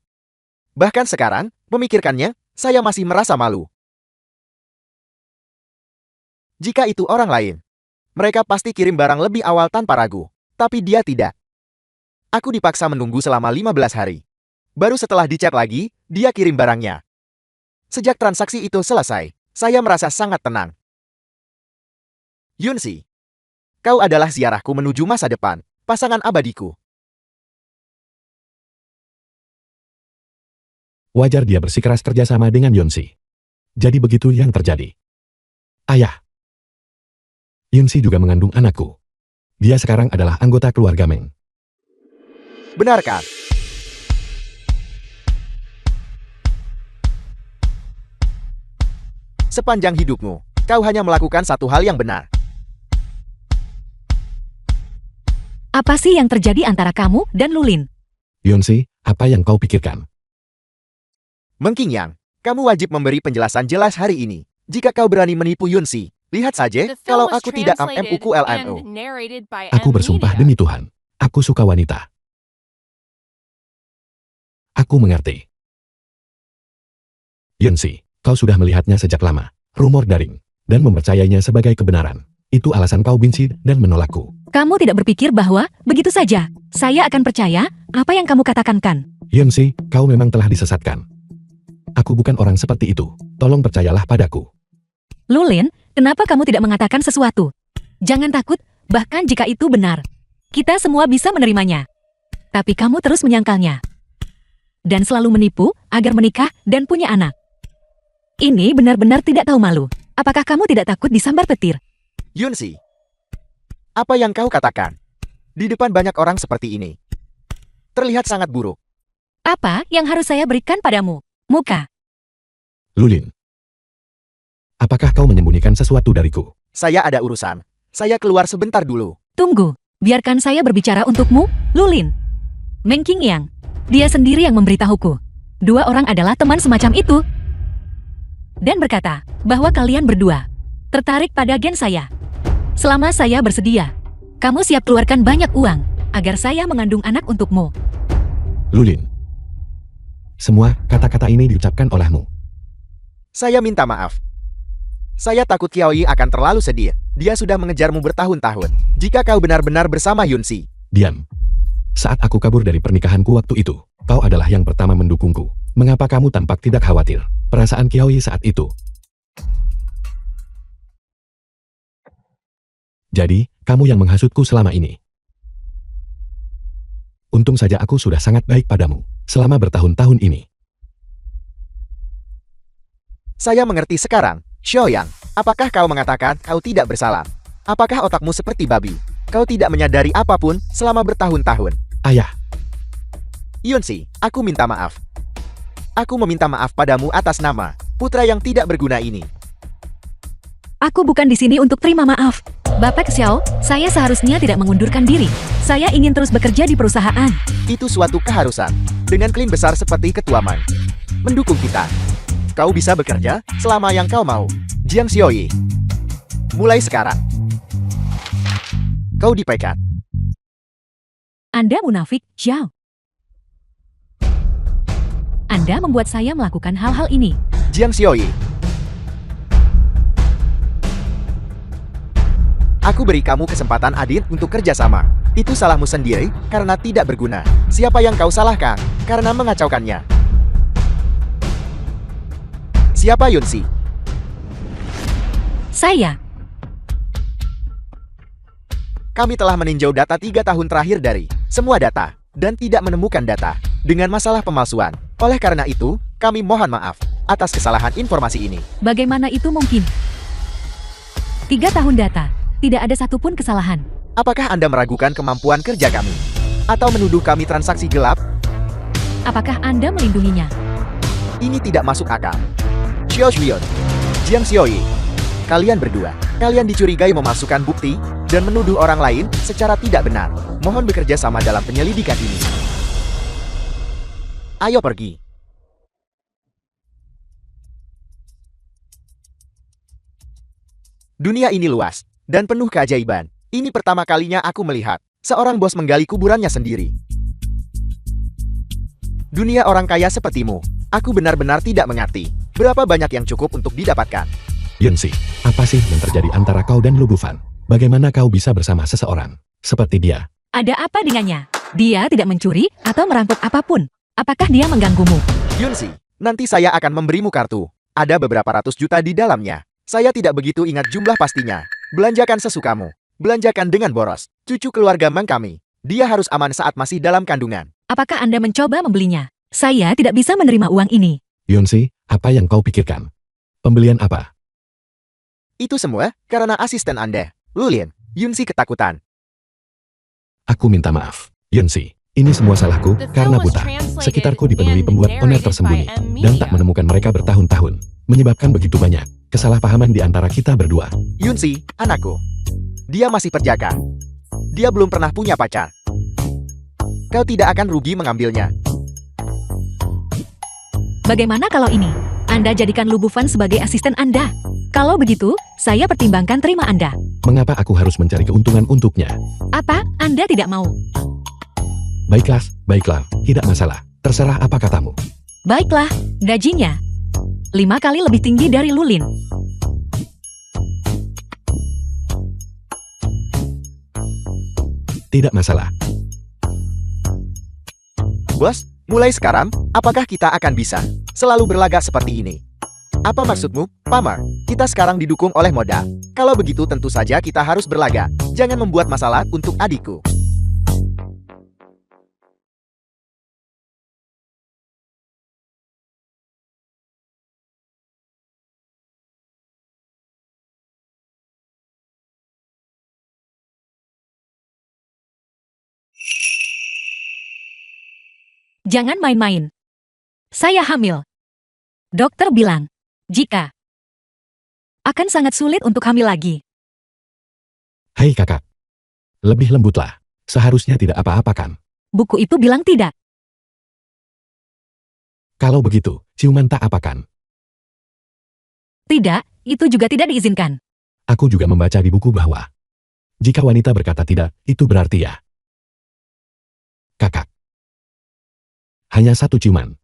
Bahkan sekarang, memikirkannya, saya masih merasa malu. Jika itu orang lain, mereka pasti kirim barang lebih awal tanpa ragu. Tapi dia tidak. Aku dipaksa menunggu selama 15 hari. Baru setelah dicek lagi, dia kirim barangnya. Sejak transaksi itu selesai, saya merasa sangat tenang. Yunsi, kau adalah ziarahku menuju masa depan, pasangan abadiku. Wajar dia bersikeras kerjasama dengan Yunsi. Jadi begitu yang terjadi. Ayah. Yunsi juga mengandung anakku. Dia sekarang adalah anggota keluarga Meng. Benarkah? Sepanjang hidupmu, kau hanya melakukan satu hal yang benar. Apa sih yang terjadi antara kamu dan Lulin? Yunsi, apa yang kau pikirkan? Meng Qingyang, kamu wajib memberi penjelasan jelas hari ini. Jika kau berani menipu Yunsi, lihat saja The film kalau was aku tidak translated MUKLMO. and narrated by Aku M bersumpah Media. demi Tuhan. Aku suka wanita. Aku mengerti. Yunsi, kau sudah melihatnya sejak lama. Rumor daring. Dan mempercayainya sebagai kebenaran. Itu alasan kau benci dan menolakku. Kamu tidak berpikir bahwa begitu saja saya akan percaya apa yang kamu katakan kan? Yunsi, kau memang telah disesatkan. Aku bukan orang seperti itu. Tolong percayalah padaku. Lulin, kenapa kamu tidak mengatakan sesuatu? Jangan takut, bahkan jika itu benar. Kita semua bisa menerimanya. Tapi kamu terus menyangkalnya. Dan selalu menipu agar menikah dan punya anak. Ini benar-benar tidak tahu malu. Apakah kamu tidak takut disambar petir? Yunsi, apa yang kau katakan? Di depan banyak orang seperti ini. Terlihat sangat buruk. Apa yang harus saya berikan padamu? Muka. Lulin. Apakah kau menyembunyikan sesuatu dariku? Saya ada urusan. Saya keluar sebentar dulu. Tunggu, biarkan saya berbicara untukmu, Lulin. Meng Qingyang, dia sendiri yang memberitahuku. 2 orang adalah teman semacam itu. Dan berkata bahwa kalian berdua tertarik pada gen saya. Selama saya bersedia, kamu siap keluarkan banyak uang agar saya mengandung anak untukmu. Lulin. Semua kata-kata ini diucapkan olehmu. Saya minta maaf. Saya takut Qiaoyi akan terlalu sedih. Dia sudah mengejarmu bertahun-tahun. Jika kau benar-benar bersama Yunsi. Diam. Saat aku kabur dari pernikahanku waktu itu, kau adalah yang pertama mendukungku. Mengapa kamu tampak tidak khawatir? Perasaan Qiaoyi saat itu. Jadi, kamu yang menghasutku selama ini. Untung saja aku sudah sangat baik padamu selama bertahun-tahun ini. Saya mengerti sekarang, Xiaoyang. Apakah kau mengatakan kau tidak bersalah? Apakah otakmu seperti babi? Kau tidak menyadari apapun selama bertahun-tahun. Ayah, Yunsi, aku minta maaf. Aku meminta maaf padamu atas nama putra yang tidak berguna ini. Aku bukan di sini untuk terima maaf. Bapak Xiao, saya seharusnya tidak mengundurkan diri. Saya ingin terus bekerja di perusahaan. Itu suatu keharusan. Dengan klien besar seperti Ketua Mang mendukung kita. Kau bisa bekerja selama yang kau mau. Jiang Xiaoyi. Mulai sekarang. Kau dipecat. Anda munafik, Xiao. Anda membuat saya melakukan hal-hal ini. Jiang Xiaoyi. Aku beri kamu kesempatan adil untuk kerjasama. Itu salahmu sendiri karena tidak berguna. Siapa yang kau salahkan karena mengacaukannya? Siapa Yunsi? Saya. Kami telah meninjau data 3 tahun terakhir dari semua data dan tidak menemukan data dengan masalah pemalsuan. Oleh karena itu, kami mohon maaf atas kesalahan informasi ini. Bagaimana itu mungkin? 3 tahun data, tidak ada satupun kesalahan. Apakah Anda meragukan kemampuan kerja kami? Atau menuduh kami transaksi gelap? Apakah Anda melindunginya? Ini tidak masuk akal. Xiao Xueyun, Jiang Xiaoyi, kalian berdua, kalian dicurigai memasukkan bukti dan menuduh orang lain secara tidak benar. Mohon bekerja sama dalam penyelidikan ini. Ayo pergi. Dunia ini luas dan penuh keajaiban. Ini pertama kalinya aku melihat seorang bos menggali kuburannya sendiri. Dunia orang kaya sepertimu, aku benar-benar tidak mengerti. Berapa banyak yang cukup untuk didapatkan? Yunsi, apa sih yang terjadi antara kau dan Lu Bufan? Bagaimana kau bisa bersama seseorang seperti dia? Ada apa dengannya? Dia tidak mencuri atau merampok apapun. Apakah dia mengganggumu? Yunsi, nanti saya akan memberimu kartu. Ada beberapa ratus juta di dalamnya. Saya tidak begitu ingat jumlah pastinya. Belanjakan sesukamu. Belanjakan dengan boros. Cucu keluarga Mang kami. Dia harus aman saat masih dalam kandungan. Apakah Anda mencoba membelinya? Saya tidak bisa menerima uang ini. Yunsi, apa yang kau pikirkan? Pembelian apa? Itu semua karena asisten Anda, Lulin. Yunsi ketakutan. Aku minta maaf, Yunsi. Ini semua salahku karena buta. Sekitarku dipenuhi pembuat oner tersembunyi dan tak menemukan mereka bertahun-tahun, menyebabkan begitu banyak kesalahpahaman di antara kita berdua. Yunsi, anakku. Dia masih perjaka. Dia belum pernah punya pacar. Kau tidak akan rugi mengambilnya. Bagaimana kalau ini? Anda jadikan Lu Bufan sebagai asisten Anda. Kalau begitu, saya pertimbangkan terima Anda. Mengapa aku harus mencari keuntungan untuknya? Apa? Anda tidak mau? Baiklah, tidak masalah. Terserah apa katamu. Baiklah, gajinya 5 kali lebih tinggi dari Lulin. Tidak masalah. Bos, mulai sekarang, apakah kita akan bisa selalu berlagak seperti ini? Apa maksudmu, Pamar? Kita sekarang didukung oleh modal. Kalau begitu tentu saja kita harus berlagak. Jangan membuat masalah untuk adikku. Jangan main-main. Saya hamil. Dokter bilang, jika akan sangat sulit untuk hamil lagi. Hai kakak. Lebih lembutlah. Seharusnya tidak apa-apa kan? Buku itu bilang tidak. Kalau begitu, ciuman tak apa kan? Tidak, itu juga tidak diizinkan. Aku juga membaca di buku bahwa jika wanita berkata tidak, itu berarti ya. Kakak. Hanya satu ciuman.